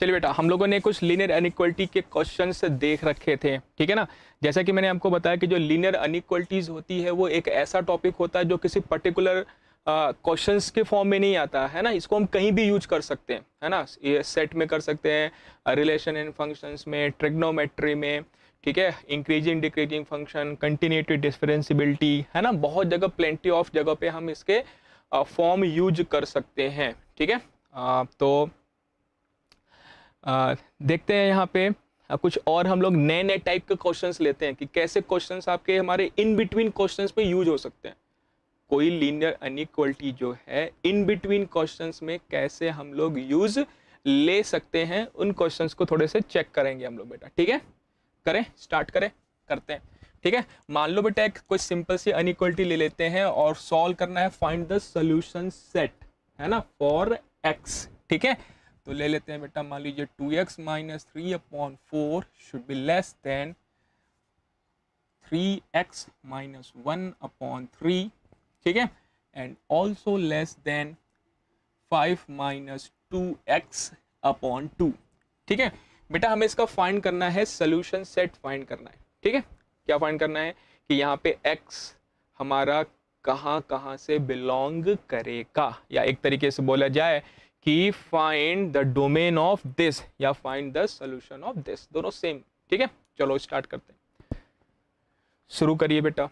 चलिए बेटा, हम लोगों ने कुछ लीनियर अनइक्वलिटी के क्वेश्चंस देख रखे थे, ठीक है ना। जैसा कि मैंने आपको बताया कि जो लीनियर अनइक्वलिटीज होती है वो एक ऐसा टॉपिक होता है जो किसी पर्टिकुलर क्वेश्चंस के फॉर्म में नहीं आता है ना। इसको हम कहीं भी यूज कर सकते हैं, है ना। ये सेट में कर सकते हैं, रिलेशन एंड फंक्शंस में, ट्रिग्नोमेट्री में, ठीक है, increasing decreasing function, continuity, differentiability, है ना। बहुत जगह, प्लेंटी ऑफ जगह पे हम इसके फॉर्म यूज कर सकते हैं, ठीक है। तो देखते हैं यहाँ पे कुछ और हम लोग नए नए टाइप के क्वेश्चंस लेते हैं कि कैसे क्वेश्चंस आपके हमारे इन बिटवीन क्वेश्चंस में यूज हो सकते हैं। कोई लीनियर अनइक्वलिटी जो है इन बिटवीन क्वेश्चंस में कैसे हम लोग यूज ले सकते हैं, उन क्वेश्चंस को थोड़े से चेक करेंगे हम लोग बेटा, ठीक है। करें, स्टार्ट करें, करते हैं, ठीक है। मान लो बेटा एक कोई सिंपल सी अनइक्वलिटी ले लेते हैं और सॉल्व करना है, फाइंड द सोल्यूशन सेट, है ना, फॉर एक्स, ठीक है। तो ले लेते हैं बेटा, मान लीजिए 2x minus 3/4 should be less then 3x minus 1/3, ठीक है, and also less than 5 minus 2x/2, ठीक है। बेटा हमें इसका फाइंड करना है, सोल्यूशन सेट फाइंड करना है, ठीक है। क्या फाइंड करना है कि यहाँ पे x हमारा कहाँ कहाँ से बिलोंग करेगा, या एक तरीके से बोला जाए कि find the domain of this या find the solution of this, दोनों सेम, ठीक है। चलो स्टार्ट करते हैं, शुरू करिए बेटा।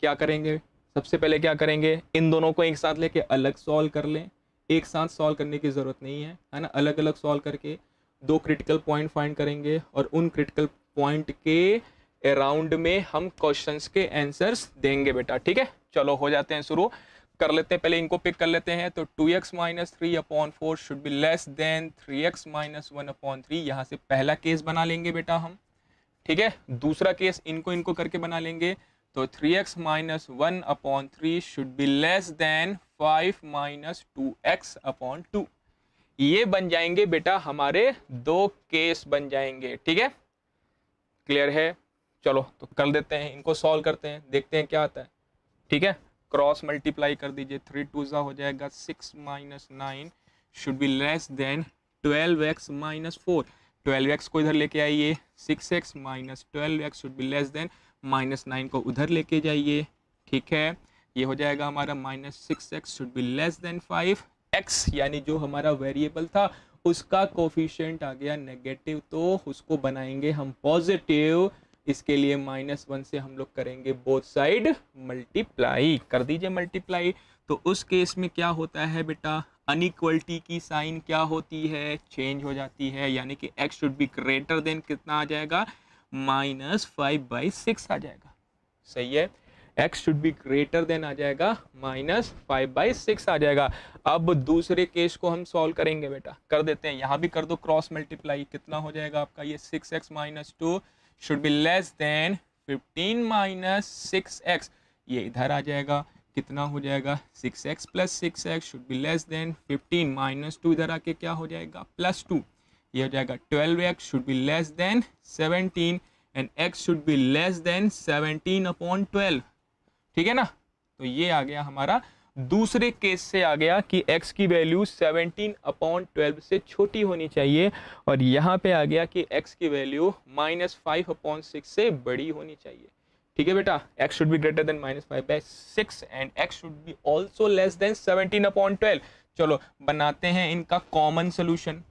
क्या करेंगे, सबसे पहले क्या करेंगे, इन दोनों को एक साथ लेके अलग सॉल्व कर लें। एक साथ सॉल्व करने की जरूरत नहीं है ना। अलग अलग सॉल्व करके दो क्रिटिकल पॉइंट फाइंड करेंगे और उन क्रिटिकल पॉइंट के अराउंड में हम क्वेश्चंस के आंसर्स देंगे बेटा, ठीक है। चलो हो जाते हैं, शुरू कर लेते हैं। पहले इनको पिक कर लेते हैं। तो 2x minus 3/4 should be less then 3x minus 1/3। यहाँ से पहला केस बना लेंगे बेटा हम, ठीक है। दूसरा केस इनको इनको करके बना लेंगे। तो 3x minus 1/3 should be less then 5 minus 2x/2। ये बन जाएंगे बेटा हमारे दो केस बन जाएंगे, ठीक है। क्लियर है। चलो तो कर देते हैं, इनको सॉल्व करते हैं, देखते हैं क्या आता है, ठीक है। क्रॉस मल्टीप्लाई कर दीजिए, 3 2 हो जाएगा 6 minus 9 should be less then 12x minus 4। 12x को इधर लेके आइए, 6x minus 12x should be less then -9 को उधर लेके जाइए, ठीक है। ये हो जाएगा हमारा -6x should be less then 5x, यानी जो हमारा वेरिएबल था उसका कोफिशिएंट आ गया नेगेटिव, तो उसको बनाएंगे हम पॉजिटिव। इसके लिए -1 से हम लोग करेंगे बोथ साइड मल्टीप्लाई, कर दीजिए मल्टीप्लाई। तो उस केस में क्या होता है बेटा, अनइक्वलिटी की साइन क्या होती है, चेंज हो जाती है, यानी कि x should be greater than कितना आ जाएगा, -5/6 आ जाएगा। सही है, x should be greater than आ जाएगा -5/6 आ जाएगा। अब दूसरे केस को हम सॉल्व करेंगे बेटा, कर देते हैं, यहाँ भी कर दो क्रॉस मल्टीप्लाई। कितना हो जाएगा आपका, ये 6x minus 2 should be less then 15 minus 6x, ये इधर आ जाएगा। कितना हो जाएगा, 6x plus 6x should be less then 15 minus 2 इधर आके क्या हो जाएगा, +2। ये हो जाएगा 12x should be less then 17 and x should be less then 17/12, ठीक है ना। तो ये आ गया हमारा दूसरे केस से आ गया कि x की वैल्यू 17/12 से छोटी होनी चाहिए, और यहाँ पे आ गया कि x की वैल्यू -5/6 से बड़ी होनी चाहिए, ठीक है बेटा। x should be greater than -5/6 and x should B also less than 17/12। चलो बनाते हैं इनका कॉमन सोल्यूशन,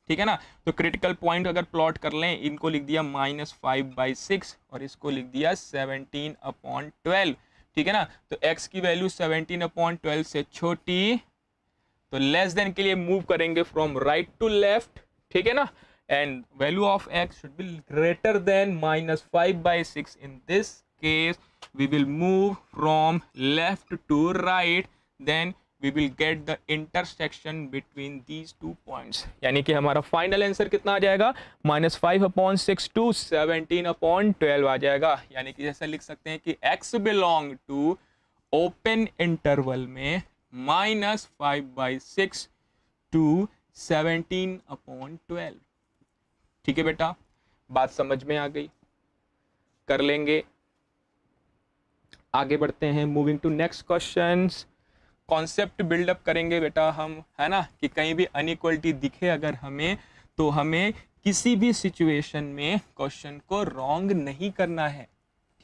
ठीक है ना। तो क्रिटिकल पॉइंट अगर प्लॉट कर लें, इनको लिख दिया -5/6 और इसको लिख दिया 17/12, ठीक है ना। तो x की वैल्यू 17/12 से छोटी, तो लेस देन के लिए मूव करेंगे फ्रॉम राइट टू लेफ्ट, ठीक है ना। And value of x should be greater than -5/6। In this case we will move from left to right, then we will get the intersection between these two points, यानी कि हमारा final answer कितना आ जाएगा, -5/6 to 17/12 आ जाएगा। यानी कि जैसा लिख सकते हैं कि x belong to open interval में -5/6 to 17/12, ठीक है बेटा। बात समझ में आ गई, कर लेंगे, आगे बढ़ते हैं। Moving to next questions, concept buildup करेंगे बेटा हम, है ना, कि कहीं भी अनइक्वलिटी दिखे अगर हमें तो हमें किसी भी सिचुएशन में क्वेश्चन को रॉन्ग नहीं करना है,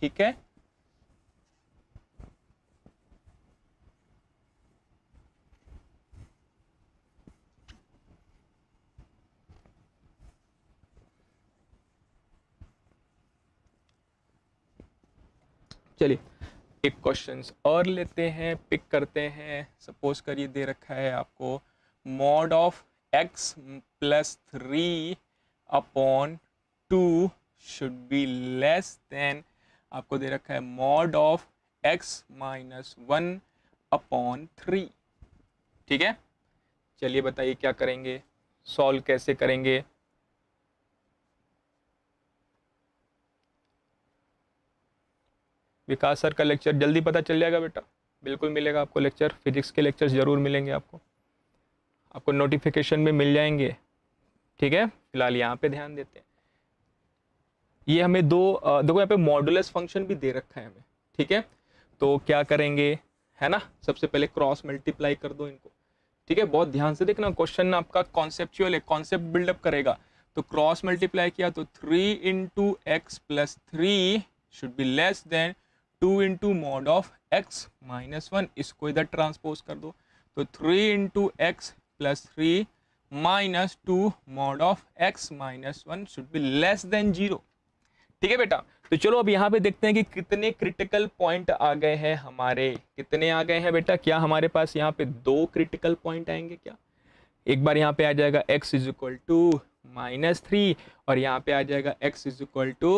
ठीक है। चलिए एक क्वेश्चंस और लेते हैं, पिक करते हैं। सपोज करिए दे रखा है आपको mod of x plus 3 upon 2 should be less then, आपको दे रखा है mod of x minus 1 upon 3, ठीक है। चलिए बताइए क्या करेंगे, सॉल्व कैसे करेंगे। विकास सर का लेक्चर जल्दी पता चल जाएगा बेटा, बिल्कुल मिलेगा आपको लेक्चर, फिजिक्स के लेक्चर्स जरूर मिलेंगे आपको नोटिफिकेशन में मिल जाएंगे, ठीक है। फिलहाल यहाँ पे ध्यान देते हैं। ये हमें देखो यहाँ पे मॉडुलस फंक्शन भी दे रखा है हमें, ठीक है। तो क्या करेंगे, है ना, सबसे पहले क्रॉस मल्टीप्लाई कर दो इनको, ठीक है। बहुत ध्यान से देखना, क्वेश्चन आपका कॉन्सेप्चुअल है, कॉन्सेप्ट बिल्डअप करेगा। तो क्रॉस मल्टीप्लाई किया तो 3 into x plus 3 should be less then 2 into mod of x minus 1, इसको इधर ट्रांसपोज कर दो। तो 3 into x plus 3 minus 2 mod of x minus 1 should be less than 0, ठीक है बेटा। तो चलो अब यहाँ पे देखते हैं कि कितने क्रिटिकल पॉइंट आ गए हैं हमारे, कितने आ गए हैं बेटा। क्या हमारे पास यहाँ पे 2 क्रिटिकल पॉइंट आएंगे क्या। एक बार यहाँ पे आ जाएगा x is equal to minus 3 और यहाँ पे आ जाएगा x इज इक्वल टू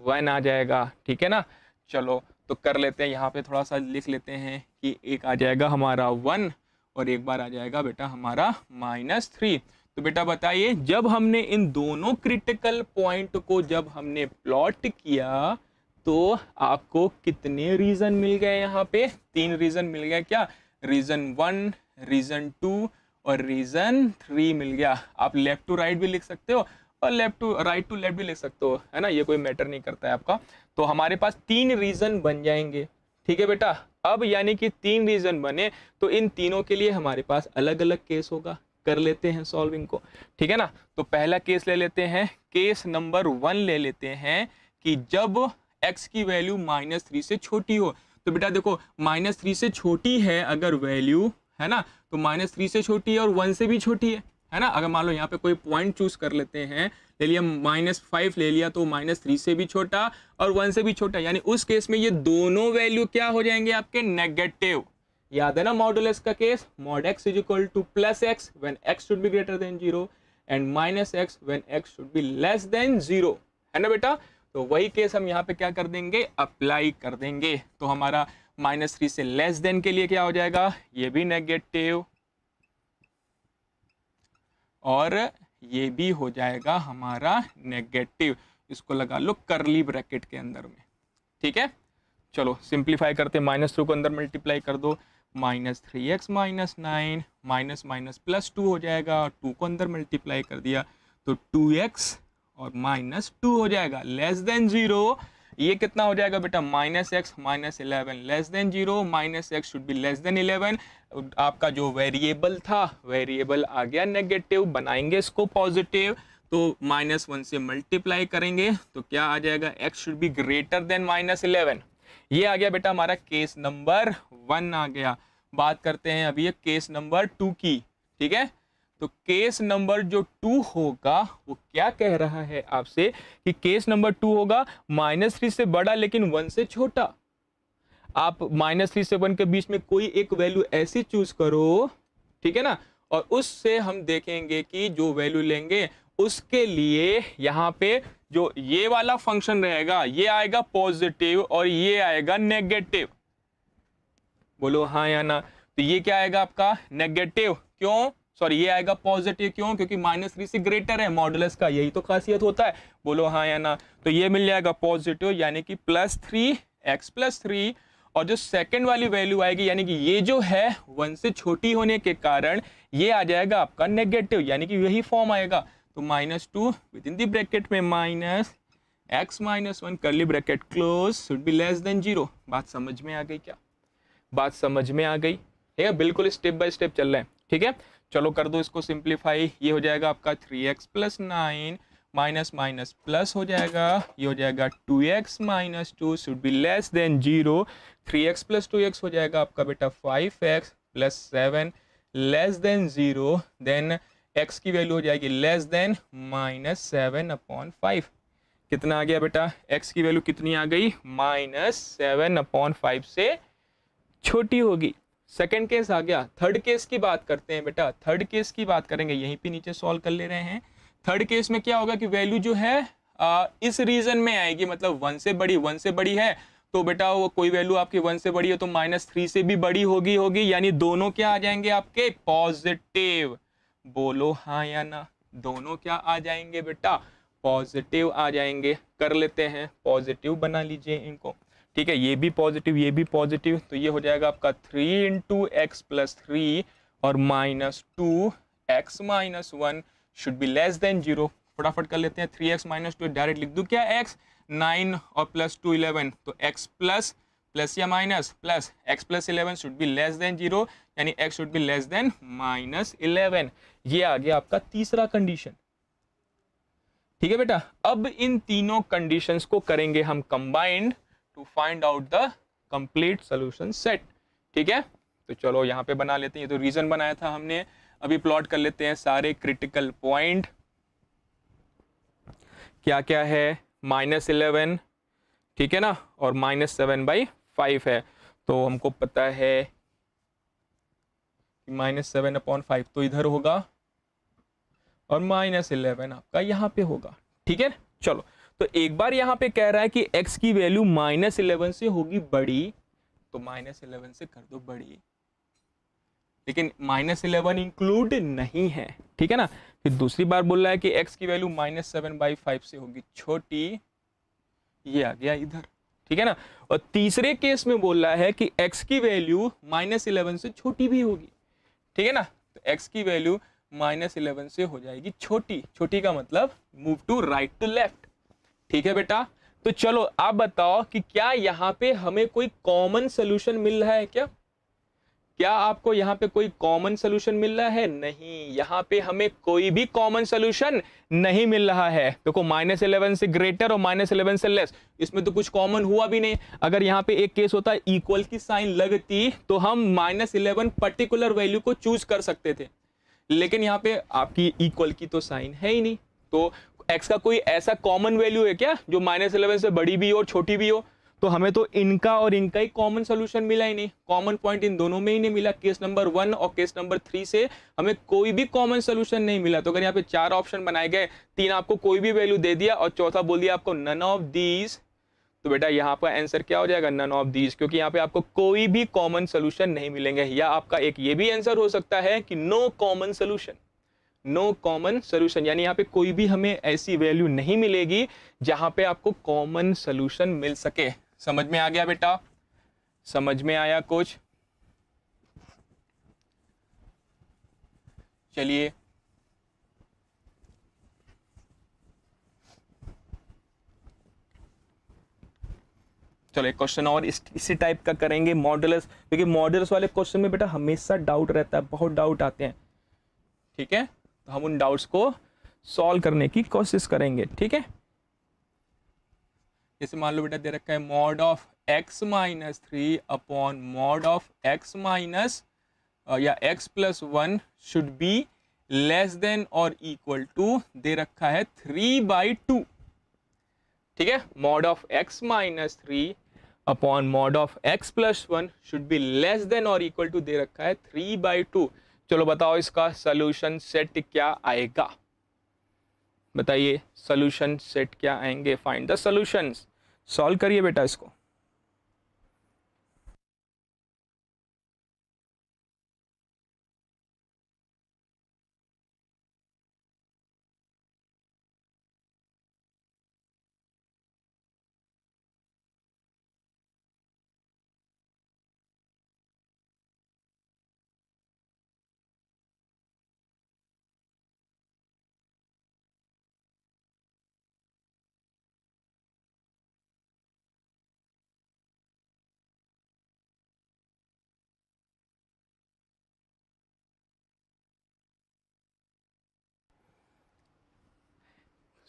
1 आ जाएगा, ठीक है ना। चलो तो कर लेते हैं, यहाँ पे थोड़ा सा लिख लेते हैं कि एक आ जाएगा हमारा 1 और एक बार आ जाएगा बेटा हमारा माइनस 3। तो बेटा बताइए, जब हमने इन दोनों क्रिटिकल पॉइंट को जब हमने प्लॉट किया तो आपको कितने रीजन मिल गए, यहाँ पे 3 रीजन मिल गए क्या, रीजन 1, रीजन 2 और रीजन 3 मिल गया। आप लेफ्ट टू राइट भी लिख सकते हो और left to right to left भी लिख सकते हो, है ना, ये कोई मैटर नहीं करता है आपका। तो हमारे पास 3 रीजन बन जाएंगे, ठीक है बेटा। अब यानी कि 3 रीजन बने तो इन तीनों के लिए हमारे पास अलग अलग केस होगा, कर लेते हैं सॉल्विंग को, ठीक है ना। तो पहला केस ले लेते हैं, केस नंबर 1 ले लेते हैं कि जब x की वैल्यू -3 से छोटी हो। तो बेटा देखो -3 से छोटी है अगर वैल्यू, है ना, तो -3 से छोटी है और 1 से भी छोटी है ना। अगर मान लो यहाँ पे कोई पॉइंट चूज कर लेते हैं, ले लिया -5 ले लिया, तो -3 से भी छोटा और 1 से भी छोटा, यानी उस केस में ये दोनों वैल्यू क्या हो जाएंगे आपके, नेगेटिव। याद है ना मॉडुलस का case, mod x is equal two plus x when x should be greater than 0 and minus x when x should be less than 0, है ना बेटा। तो वही केस हम यहाँ पे क्या कर देंगे, अप्लाई कर देंगे। तो हमारा -3 से लेस देन के लिए क्या हो जाएगा, ये भी नेगेटिव और ये भी हो जाएगा हमारा नेगेटिव। इसको लगा लो करली ब्रैकेट के अंदर में, ठीक है। चलो सिंप्लीफाई करते, -2 को अंदर मल्टीप्लाई कर दो, -3x माइनस 9 माइनस माइनस +2 हो जाएगा, 2 को अंदर मल्टीप्लाई कर दिया तो 2x और -2 हो जाएगा लेस देन 0। ये कितना हो जाएगा बेटा, -x minus 11 less than 0, -x should be less then 11। आपका जो वेरिएबल था वेरिएबल आ गया नेगेटिव, बनाएंगे इसको पॉजिटिव, तो -1 से मल्टीप्लाई करेंगे तो क्या आ जाएगा, x should be greater then -11। ये आ गया बेटा हमारा केस नंबर 1 आ गया। बात करते हैं अभी केस नंबर 2 की, ठीक है। तो केस नंबर जो 2 होगा वो क्या कह रहा है आपसे कि केस नंबर 2 होगा -3 से बड़ा लेकिन 1 से छोटा। आप -3 से 1 के बीच में कोई एक वैल्यू ऐसी चूज करो, ठीक है ना, और उससे हम देखेंगे कि जो वैल्यू लेंगे उसके लिए यहाँ पे जो ये वाला फंक्शन रहेगा ये आएगा पॉजिटिव और ये आएगा नेगेटिव। बोलो हाँ या ना। तो ये क्या आएगा आपका नेगेटिव, क्यों, सॉरी ये आएगा पॉजिटिव, क्यों, क्योंकि -3 से ग्रेटर है मॉडुलस का, यही तो खासियत होता है। बोलो हाँ या ना। तो ये मिल जाएगा पॉजिटिव यानी कि +3x + 3, और जो सेकंड वाली वैल्यू आएगी यानी कि ये जो है 1 से छोटी होने के कारण ये आ जाएगा आपका नेगेटिव, यानी कि यही फॉर्म आएगा। तो -2 विद इन द ब्रैकेट में -x - 1 करली bracket close should be less than 0। बात समझ में आ गई क्या, बात समझ में आ गई, ठीक है। बिल्कुल स्टेप बाय स्टेप चल रहे हैं, ठीक है। चलो कर दो इसको सिंप्लीफाई, ये हो जाएगा आपका 3x plus 9 minus minus plus हो जाएगा, ये हो जाएगा 2x minus 2 should be less than 0, 3x plus 2x हो जाएगा आपका बेटा 5x plus 7 less than 0, then x की वैल्यू हो जाएगी लेस देन -7/5। कितना आ गया बेटा, x की वैल्यू कितनी आ गई, -7/5 से छोटी होगी। सेकंड केस आ गया। थर्ड केस की बात करते हैं बेटा, थर्ड केस की बात करेंगे, यहीं पे नीचे सॉल्व कर ले रहे हैं। थर्ड केस में क्या होगा कि वैल्यू जो है इस रीजन में आएगी, मतलब 1 से बड़ी, 1 से बड़ी है तो बेटा वो कोई वैल्यू आपकी 1 से बड़ी है तो -3 से भी बड़ी होगी, यानी दोनों क्या आ जाएंगे आपके पॉजिटिव। बोलो हाँ या ना, दोनों क्या आ जाएंगे बेटा, पॉजिटिव आ जाएंगे। कर लेते हैं, पॉजिटिव बना लीजिए इनको, ठीक है, ये भी पॉजिटिव ये भी पॉजिटिव, तो ये हो जाएगा आपका 3 इंटू एक्स प्लस 3 और -2x-1 should be less than 0। फटाफट कर लेते हैं, 3x - 2 डायरेक्ट लिख दूं क्या, x 9 और प्लस 2 11, तो x प्लस प्लस या minus plus x plus 11 should be less than 0, यानी x should be less then -11। ये आ गया आपका तीसरा कंडीशन। ठीक है बेटा, अब इन तीनों कंडीशंस को करेंगे हम combined to find out the complete solution set. ठीक है, तो चलो यहां पे बना लेते हैं, ये तो रीजन बनाया था हमने। अभी प्लॉट कर लेते हैं सारे क्रिटिकल पॉइंट। क्या क्या है, -11, ठीक है ना, और -7/5 है, तो हमको पता है कि -7/5 तो इधर होगा और -11 आपका यहां पे होगा। ठीक है, चलो तो एक बार यहां पे कह रहा है कि x की वैल्यू -11 से होगी बड़ी, तो -11 से कर दो बड़ी, लेकिन -11 इंक्लूड नहीं है। ठीक है ना, फिर दूसरी बार बोल रहा है कि x की वैल्यू -7/5 से होगी छोटी, ये आ गया इधर। ठीक है ना, और तीसरे केस में बोल रहा है कि x की वैल्यू -11 से छोटी भी होगी। ठीक है ना, तो x की वैल्यू -11 से हो जाएगी छोटी, छोटी का मतलब move to right to left. ठीक है बेटा, तो चलो आप बताओ कि क्या यहां पे हमें कोई कॉमन सोल्यूशन मिल रहा है क्या, क्या आपको यहाँ पे कोई कॉमन सोल्यूशन मिल रहा है, नहीं, यहाँ पे हमें कोई भी कॉमन सोल्यूशन नहीं मिल रहा है। देखो -11 से ग्रेटर और -11 से लेस, इसमें तो कुछ कॉमन हुआ भी नहीं। अगर यहाँ पे एक केस होता इक्वल की साइन लगती तो हम -11 पर्टिकुलर वैल्यू को चूज कर सकते थे, लेकिन यहाँ पे आपकी इक्वल की तो साइन है ही नहीं, तो x का कोई ऐसा कॉमन वैल्यू है क्या जो -11 से बड़ी भी हो और छोटी भी हो, तो हमें तो इनका और इनका ही कॉमन सोल्यूशन मिला ही नहीं, कॉमन पॉइंट इन दोनों में ही नहीं मिला। केस नंबर 1 और केस नंबर 3 से हमें कोई भी कॉमन सोल्यूशन नहीं मिला। तो अगर यहाँ पे 4 ऑप्शन बनाए गए, 3 आपको कोई भी वैल्यू दे दिया और चौथा बोल दिया आपको नन ऑफ दीज, तो बेटा यहाँ पर आंसर क्या हो जाएगा, नन ऑफ दीज, क्योंकि यहाँ पे आपको कोई भी कॉमन सोल्यूशन नहीं मिलेंगे। या आपका एक ये भी आंसर हो सकता है कि no common solution, no common solution, यानी यहाँ पे कोई भी हमें ऐसी वैल्यू नहीं मिलेगी जहां पे आपको कॉमन सोल्यूशन मिल सके। समझ में आ गया बेटा, समझ में आया कुछ, चलिए चलो एक क्वेश्चन और इसी टाइप का करेंगे, मॉडुलस, क्योंकि मॉडुलस वाले क्वेश्चन में बेटा हमेशा डाउट रहता है, बहुत डाउट आते हैं। ठीक है, तो हम उन डाउट्स को सॉल्व करने की कोशिश करेंगे। ठीक है, जैसे मान लो बेटा दे रखा है mod of x-3 upon mod of x minus या x+1 should be less than और इक्वल टू, दे रखा है 3/2। ठीक है, mod of x-3 upon mod of x+1 should be less than और इक्वल टू, दे रखा है 3/2। चलो बताओ इसका सोल्यूशन सेट क्या आएगा, बताइए सोल्यूशन सेट क्या आएंगे, फाइंड द सॉल्यूशंस, सॉल्व करिए बेटा इसको।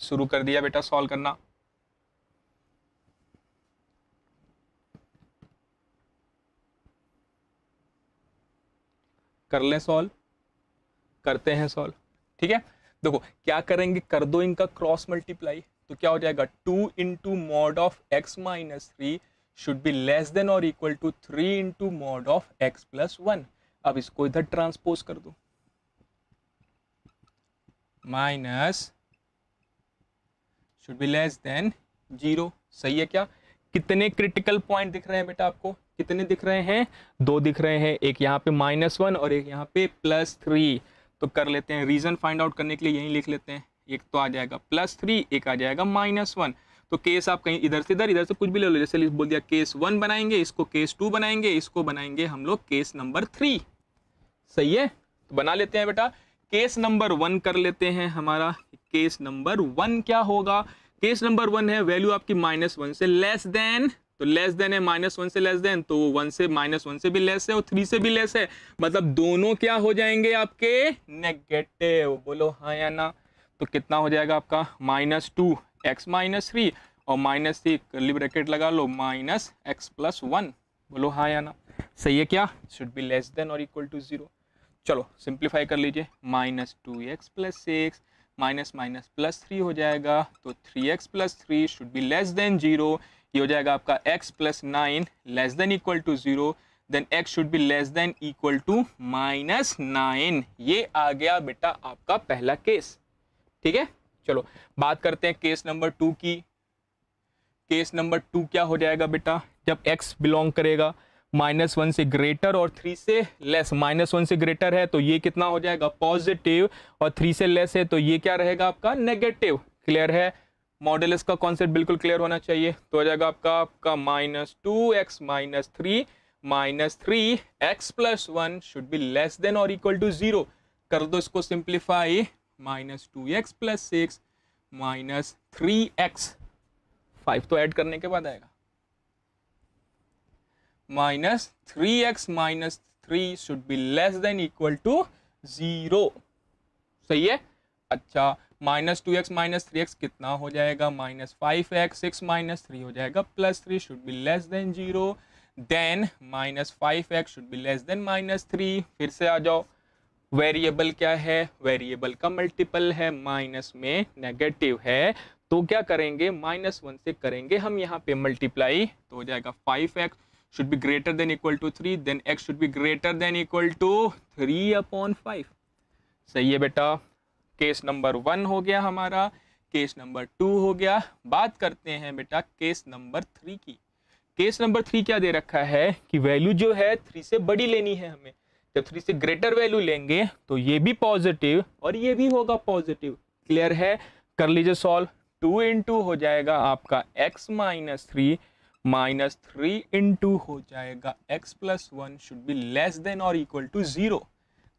शुरू कर दिया बेटा सॉल्व करना। कर ले सॉल्व, करते हैं सॉल्व। ठीक है, देखो क्या करेंगे, कर दो इनका क्रॉस मल्टीप्लाई, तो क्या हो जाएगा 2 into mod of x minus 3 should be less than और equal to 3 into mod of x plus 1। अब इसको इधर ट्रांसपोज कर दो, minus should be less than 0। सही है क्या? कितने क्रिटिकल पॉइंट दिख रहे हैं बेटा आपको? कितने दिख रहे हैं? 2 दिख रहे हैं, एक यहाँ पे -1 और एक यहाँ पे +3। तो कर लेते हैं, रीजन फाइंड आउट करने के लिए यहीं लिख लेते हैं। एक तो आ जाएगा +3, एक आ जाएगा -1। तो केस आप कहीं इधर से इधर से कुछ भी ले लो, जैसे बोल दिया केस 1 बनाएंगे, इसको केस 2 बनाएंगे, इसको बनाएंगे हम लोग केस नंबर 3। सही है, तो बना लेते हैं बेटा। केस नंबर 1 कर लेते हैं हमारा। केस नंबर 1 क्या होगा? केस नंबर 1 है वैल्यू आपकी -1 से लेस देन, तो लेस देन है -1 से लेस देन, तो 1 से -1 से भी लेस है और 3 से भी लेस है, मतलब दोनों क्या हो जाएंगे आपके? नेगेटिव। बोलो हाँ या ना। तो कितना हो जाएगा आपका? -2x माइनस 3 और -3 कर्ली ब्रैकेट लगा लो -x प्लस 1। बोलो हाँ या ना। सही है क्या? शुड बी लेस देन और इक्वल टू 0। चलो सिंप्लीफाई कर लीजिए, -2x प्लस 6 माइनस माइनस +3 हो जाएगा, तो 3x plus 3 should be less than 0। ये हो जाएगा आपका x plus 9 less than equal to 0, then x should be less than equal to -9। ये आ गया बेटा आपका पहला केस। ठीक है, चलो बात करते हैं केस नंबर 2 की। केस नंबर 2 क्या हो जाएगा बेटा? जब x बिलोंग करेगा -1 से ग्रेटर और 3 से लेस, -1 से ग्रेटर है तो ये कितना हो जाएगा? पॉजिटिव, और 3 से लेस है तो ये क्या रहेगा आपका? नेगेटिव। क्लियर है? मॉडुलस का कॉन्सेप्ट बिल्कुल क्लियर होना चाहिए। तो हो जाएगा आपका -2x minus 3 -3x plus 1 should be less than और इक्वल टू 0। कर दो इसको सिंप्लीफाई, -2x प्लस 6 -3x, 5 तो ऐड करने के बाद आएगा, -3x minus 3 should be less than equal to 0। सही है? अच्छा, -2x माइनस 3x कितना हो जाएगा? -5x, 6 माइनस 3 हो जाएगा +3 शुड बी लेस देन 0, देन -5x should be less than -3। फिर से आ जाओ, वेरिएबल क्या है? वेरिएबल का मल्टीपल है, माइनस में नेगेटिव है, तो क्या करेंगे? -1 से करेंगे हम यहाँ पे मल्टीप्लाई, तो हो जाएगा 5x should be greater than equal to 3, then x should be greater than equal to 3/5। सही है बेटा। केस नंबर 1 हो गया हमारा, केस नंबर 2 हो गया। बात करते हैं बेटा केस नंबर 3 की। केस नंबर 3 क्या दे रखा है कि वैल्यू जो है 3 से बड़ी लेनी है हमें। जब 3 से ग्रेटर वैल्यू लेंगे तो ये भी पॉजिटिव और ये भी होगा पॉजिटिव। क्लियर है? कर लीजिए सॉल्व। 2 इंटू हो जाएगा आपका x माइनस 3 -3 इंटू हो जाएगा x plus 1 should be less than और इक्वल टू 0।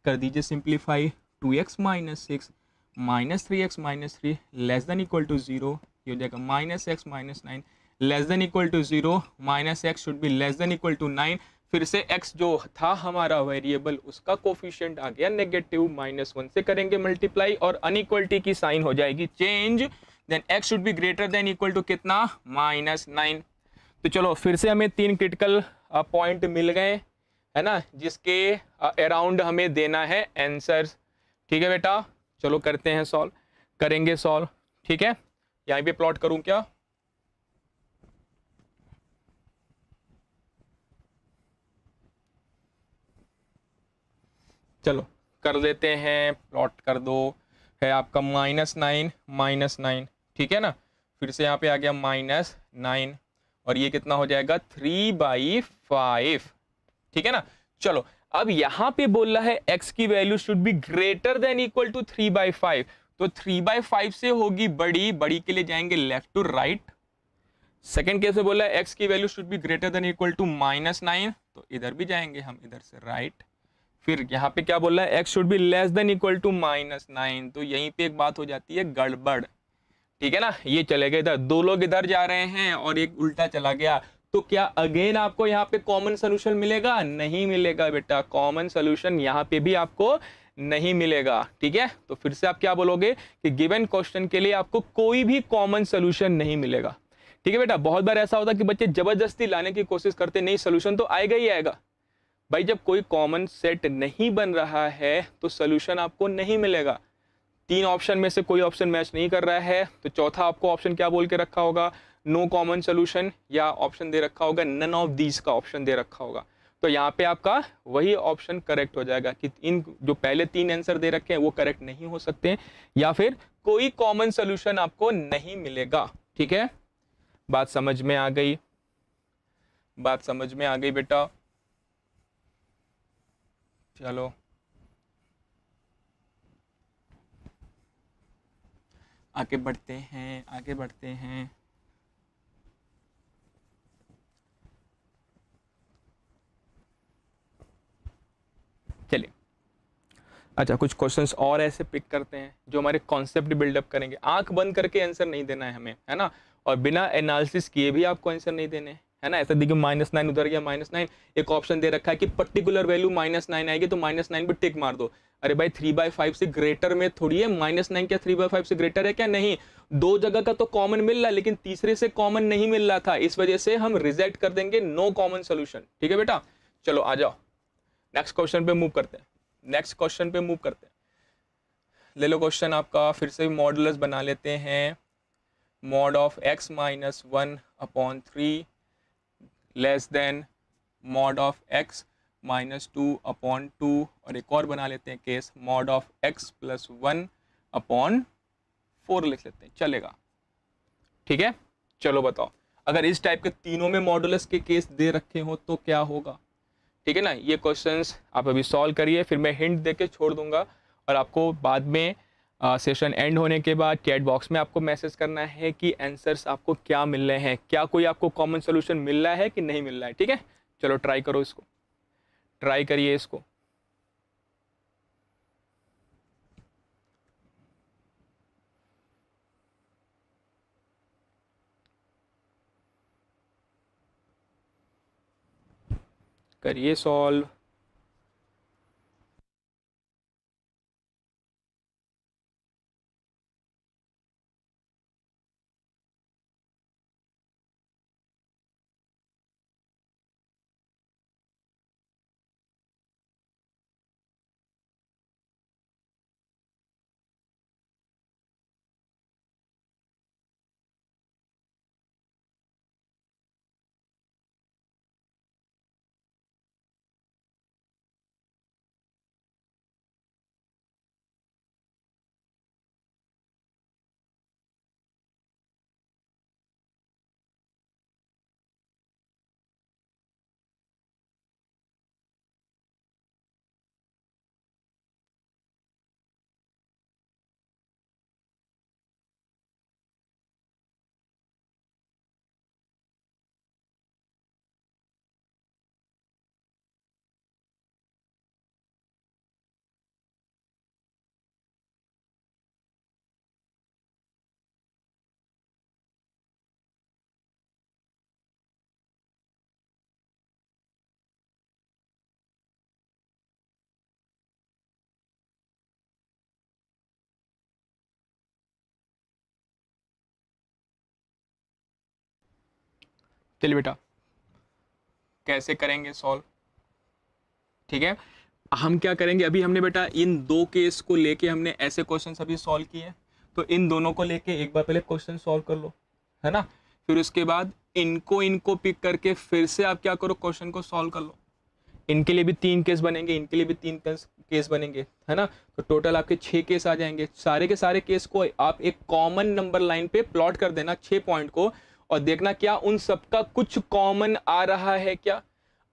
कर दीजिए simplify, 2x minus 6 -3x minus 3 less than equal to 0। ये हो जाएगा -x minus 9 less than equal to 0, -x should be less than equal to 9। फिर से x जो था हमारा वेरिएबल उसका कोफिशिएंट आ गया नेगेटिव, -1 से करेंगे मल्टीप्लाई और अनइक्वलिटी की साइन हो जाएगी change, then x should be greater than equal to कितना? -9। तो चलो फिर से हमें 3 क्रिटिकल पॉइंट मिल गए, है ना, जिसके अराउंड हमें देना है आंसर्स। ठीक है बेटा, चलो करते हैं सॉल्व, करेंगे सॉल्व। ठीक है, यहाँ पे प्लॉट करूं क्या? चलो कर लेते हैं, प्लॉट कर दो। है आपका -9 ठीक है ना, फिर से यहाँ पे आ गया -9 और ये कितना हो जाएगा? 3/5। ठीक है ना। चलो अब यहाँ पे बोल रहा है x की value should be greater than equal to 3/5, तो 3/5 से होगी बड़ी, बड़ी के लिए जाएंगे left to right. Second case में बोला है x की value should be greater than equal to -9, तो इधर भी जाएंगे हम इधर से राइट। फिर यहाँ पे क्या बोल रहा है? x should be less than equal to -9, तो यहीं पे एक बात हो जाती है गड़बड़। ठीक है ना, ये चले गए इधर, 2 लोग इधर जा रहे हैं और एक उल्टा चला गया, तो क्या अगेन आपको यहाँ पे कॉमन सोल्यूशन मिलेगा? नहीं मिलेगा बेटा, कॉमन सोल्यूशन यहाँ पे भी आपको नहीं मिलेगा। ठीक है, तो फिर से आप क्या बोलोगे कि गिवन क्वेश्चन के लिए आपको कोई भी कॉमन सोल्यूशन नहीं मिलेगा। ठीक है बेटा, बहुत बार ऐसा होता है कि बच्चे जबरदस्ती लाने की कोशिश करते, नहीं सोल्यूशन तो आएगा ही आएगा। भाई जब कोई कॉमन सेट नहीं बन रहा है तो सोल्यूशन आपको नहीं मिलेगा। 3 ऑप्शन में से कोई ऑप्शन मैच नहीं कर रहा है तो चौथा आपको ऑप्शन क्या बोल के रखा होगा, नो कॉमन सोल्यूशन, या ऑप्शन दे रखा होगा नन ऑफ दीज का ऑप्शन दे रखा होगा। तो यहाँ पे आपका वही ऑप्शन करेक्ट हो जाएगा कि इन जो पहले 3 आंसर दे रखे हैं वो करेक्ट नहीं हो सकते, या फिर कोई कॉमन सोल्यूशन आपको नहीं मिलेगा। ठीक है, बात समझ में आ गई? बात समझ में आ गई बेटा? चलो आगे बढ़ते हैं, आगे बढ़ते हैं। चलिए, अच्छा कुछ क्वेश्चंस और ऐसे पिक करते हैं जो हमारे कॉन्सेप्ट बिल्डअप करेंगे। आंख बंद करके आंसर नहीं देना है हमें, है ना, और बिना एनालिसिस किए भी आपको आंसर नहीं देने, है ना। ऐसा देखिए -9 उधर गया, -9, एक ऑप्शन दे रखा है कि पर्टिकुलर वैल्यू -9 आएगी तो -9 पे टिक मार दो। अरे भाई 3/5 से ग्रेटर में थोड़ी है, -9 क्या 3/5 से ग्रेटर है क्या? नहीं, 2 जगह का तो कॉमन मिल रहा है लेकिन तीसरे से कॉमन नहीं मिल रहा था, इस वजह से हम रिजेक्ट कर देंगे, नो कॉमन सोल्यूशन। ठीक है बेटा, चलो आ जाओ नेक्स्ट क्वेश्चन पे मूव करते हैं। नेक्स्ट क्वेश्चन पे मूव करते हैं। ले लो क्वेश्चन आपका, फिर से मॉडुलस बना लेते हैं। Mod of x - 1/3 less than mod of x - 2/2, और एक और बना लेते हैं केस, मॉड ऑफ x + 1/4 लिख लेते हैं, चलेगा? ठीक है, चलो बताओ, अगर इस टाइप के तीनों में मॉडुलस के केस दे रखे हो तो क्या होगा? ठीक है ना, ये क्वेश्चंस आप अभी सॉल्व करिए, फिर मैं हिंट देके छोड़ दूंगा और आपको बाद में सेशन एंड होने के बाद चैट बॉक्स में आपको मैसेज करना है कि आंसर्स आपको क्या मिल रहे हैं, क्या कोई आपको कॉमन सोल्यूशन मिल रहा है कि नहीं मिल रहा है। ठीक है, चलो ट्राई करो इसको, ट्राई करिए इसको। करिए सॉल्व। चलिए बेटा, कैसे करेंगे सॉल्व? ठीक है, हम क्या करेंगे, अभी हमने बेटा इन 2 केस को लेके हमने ऐसे क्वेश्चन अभी सॉल्व किए, तो इन दोनों को लेके एक बार पहले क्वेश्चन सॉल्व कर लो, है ना, फिर उसके बाद इनको पिक करके फिर से आप क्या करो, क्वेश्चन को सॉल्व कर लो। इनके लिए भी 3 केस बनेंगे, इनके लिए भी 3 केस बनेंगे, है ना, तो टोटल आपके 6 केस आ जाएंगे। सारे के सारे केस को आप एक कॉमन नंबर लाइन पे प्लॉट कर देना 6 पॉइंट को, और देखना क्या उन सबका कुछ कॉमन आ रहा है क्या।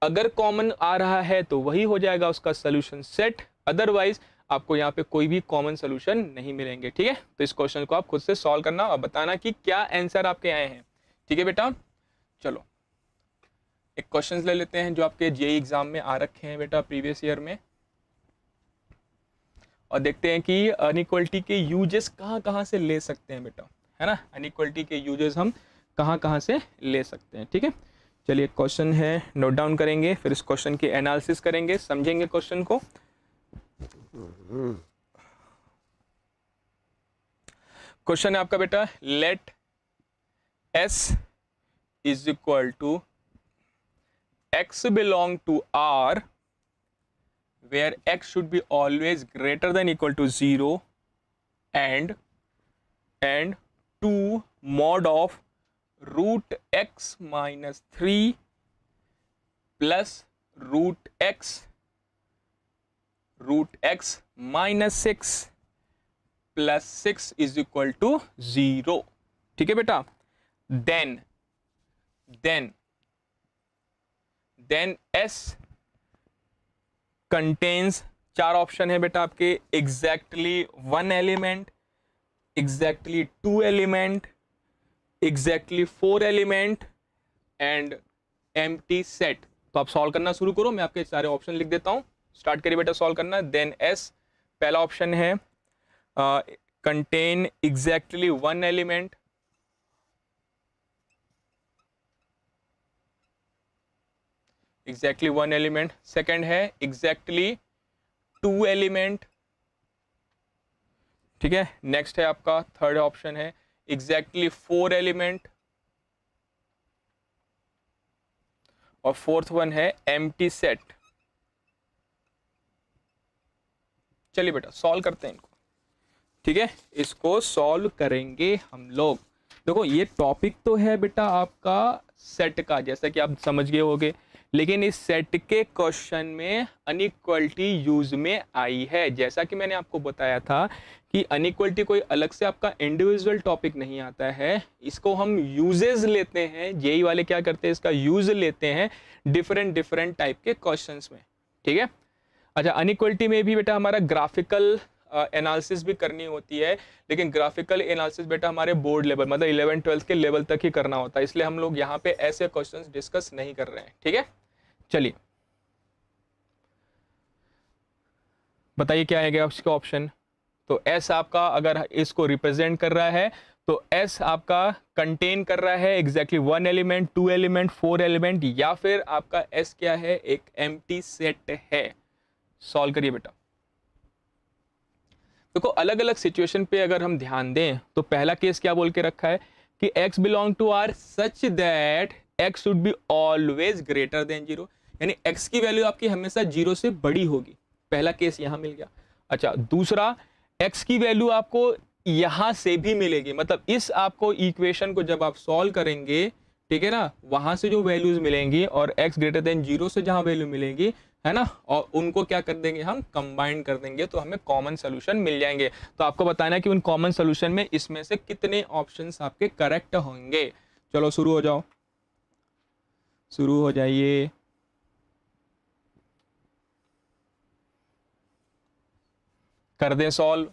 अगर कॉमन आ रहा है तो वही हो जाएगा उसका सोल्यूशन सेट, अदरवाइज आपको यहाँ पे कोई भी कॉमन सोल्यूशन नहीं मिलेंगे। ठीक है, तो इस क्वेश्चन को आप खुद से सॉल्व करना और बताना कि क्या आंसर आपके आए हैं। ठीक है बेटा, चलो एक क्वेश्चंस ले लेते हैं जो आपके जेईई एग्जाम में आ रखे हैं बेटा प्रीवियस ईयर में, और देखते हैं कि अनइक्वलिटी के यूजेस कहाँ कहाँ से ले सकते हैं बेटा, है ना, अनइक्वलिटी के यूजेस हम कहाँ कहाँ से ले सकते हैं। ठीक है, चलिए क्वेश्चन है, नोट डाउन करेंगे, फिर इस क्वेश्चन की एनालिसिस करेंगे, समझेंगे क्वेश्चन को। क्वेश्चन है आपका बेटा, let S is equal to x belong to R where x should be always greater than equal to 0 and 2 mod of root x minus 3 plus root x minus 6 plus 6 is equal to 0. ठीक है बेटा, then S contains, चार option है बेटा आपके, exactly 1 element, exactly 2 element, exactly 4 element and empty set. तो आप solve करना शुरू करो, मैं आपके सारे ऑप्शन लिख देता हूं, स्टार्ट करिए बेटा सॉल्व करना। देन S, पहला ऑप्शन है contain exactly 1 element, exactly 1 element, second है exactly 2 element, ठीक है। नेक्स्ट है आपका थर्ड ऑप्शन है exactly 4 element और फोर्थ वन है empty set। चलिए बेटा सॉल्व करते हैं इनको, ठीक है, इसको सॉल्व करेंगे हम लोग। देखो ये टॉपिक तो है बेटा आपका सेट का, जैसा कि आप समझ गए होगे, लेकिन इस सेट के क्वेश्चन में अनइक्वलिटी यूज में आई है। जैसा कि मैंने आपको बताया था कि अनइक्वलिटी कोई अलग से आपका इंडिविजुअल टॉपिक नहीं आता है, इसको हम यूजेस लेते हैं। जेई वाले क्या करते हैं, इसका यूज लेते हैं डिफरेंट टाइप के क्वेश्चंस में, ठीक है। अच्छा, अनइक्वलिटी में भी बेटा हमारा ग्राफिकल एनालिसिस भी करनी होती है, लेकिन ग्राफिकल एनालिसिस बेटा हमारे बोर्ड लेवल मतलब 11-12 के लेवल तक ही करना होता है, इसलिए हम लोग यहाँ पे ऐसे क्वेश्चंस डिस्कस नहीं कर रहे हैं, ठीक है। चलिए बताइए क्या आएगा उसका ऑप्शन। तो S आपका अगर इसको रिप्रेजेंट कर रहा है तो S आपका कंटेन कर रहा है एग्जैक्टली 1 एलिमेंट, 2 एलिमेंट, 4 एलिमेंट, या फिर आपका S क्या है, एक एम्प्टी सेट है। सॉल्व करिए बेटा। देखो अलग अलग सिचुएशन पे अगर हम ध्यान दें तो पहला केस क्या बोल के रखा है कि x belong to R such that x should be always greater than 0, यानी x की वैल्यू आपकी हमेशा 0 से बड़ी होगी। पहला केस यहां मिल गया। अच्छा, दूसरा x की वैल्यू आपको यहां से भी मिलेगी, मतलब इस आपको इक्वेशन को जब आप सॉल्व करेंगे, ठीक है ना, वहां से जो वैल्यूज मिलेंगी और x ग्रेटर देन 0 से जहां वैल्यू मिलेगी, है ना, और उनको क्या कर देंगे, हम कंबाइन कर देंगे तो हमें कॉमन सोल्यूशन मिल जाएंगे। तो आपको बताना है कि उन कॉमन सोल्यूशन में इसमें से कितने ऑप्शंस आपके करेक्ट होंगे। चलो शुरू हो जाओ, शुरू हो जाइए। कर दें सॉल्व।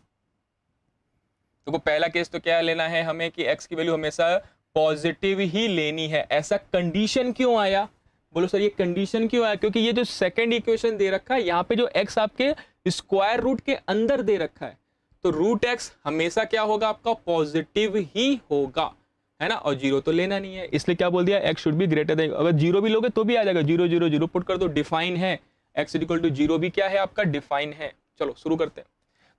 देखो पहला केस तो क्या लेना है हमें कि x की वैल्यू हमेशा पॉजिटिव ही लेनी है। ऐसा कंडीशन क्यों आया, बोलो सर ये कंडीशन क्यों आया, क्योंकि ये जो सेकंड इक्वेशन दे रखा है यहाँ पे जो x आपके स्क्वायर रूट के अंदर दे रखा है, तो रूट x हमेशा क्या होगा आपका पॉजिटिव ही होगा, है ना, और 0 तो लेना नहीं है, इसलिए क्या बोल दिया x should be greater then. अगर 0 भी लोगे तो भी आ जाएगा, 0 0 0 पुट कर दो, डिफाइन है x इक्वल टू 0 भी क्या है आपका डिफाइन है। चलो शुरू करते हैं।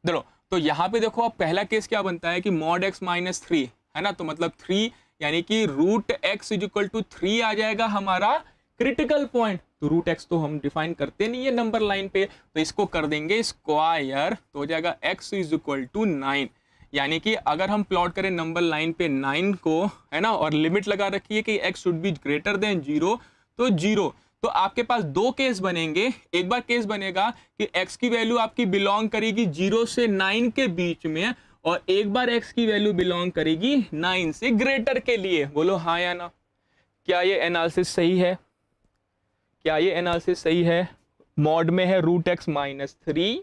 देखो तो यहाँ पे देखो आप पहला केस क्या बनता है कि मॉड x माइनस 3, है ना, तो मतलब 3 यानी कि रूट x इक्वल टू 3 आ जाएगा हमारा क्रिटिकल पॉइंट। तो रूट x तो हम डिफाइन करते नहीं है नंबर लाइन पे, तो इसको कर देंगे स्क्वायर, तो हो जाएगा x इज इक्वल टू 9। यानी कि अगर हम प्लॉट करें नंबर लाइन पे 9 को, है ना, और लिमिट लगा रखी है कि x should be greater than 0, तो 0, तो आपके पास दो केस बनेंगे। एक बार केस बनेगा कि x की वैल्यू आपकी बिलोंग करेगी 0 से 9 के बीच में, और एक बार x की वैल्यू बिलोंग करेगी 9 से ग्रेटर के लिए। बोलो हाँ या ना, क्या ये एनालिसिस सही है, क्या ये एनालिसिस सही है। मॉड में है रूट x माइनस 3,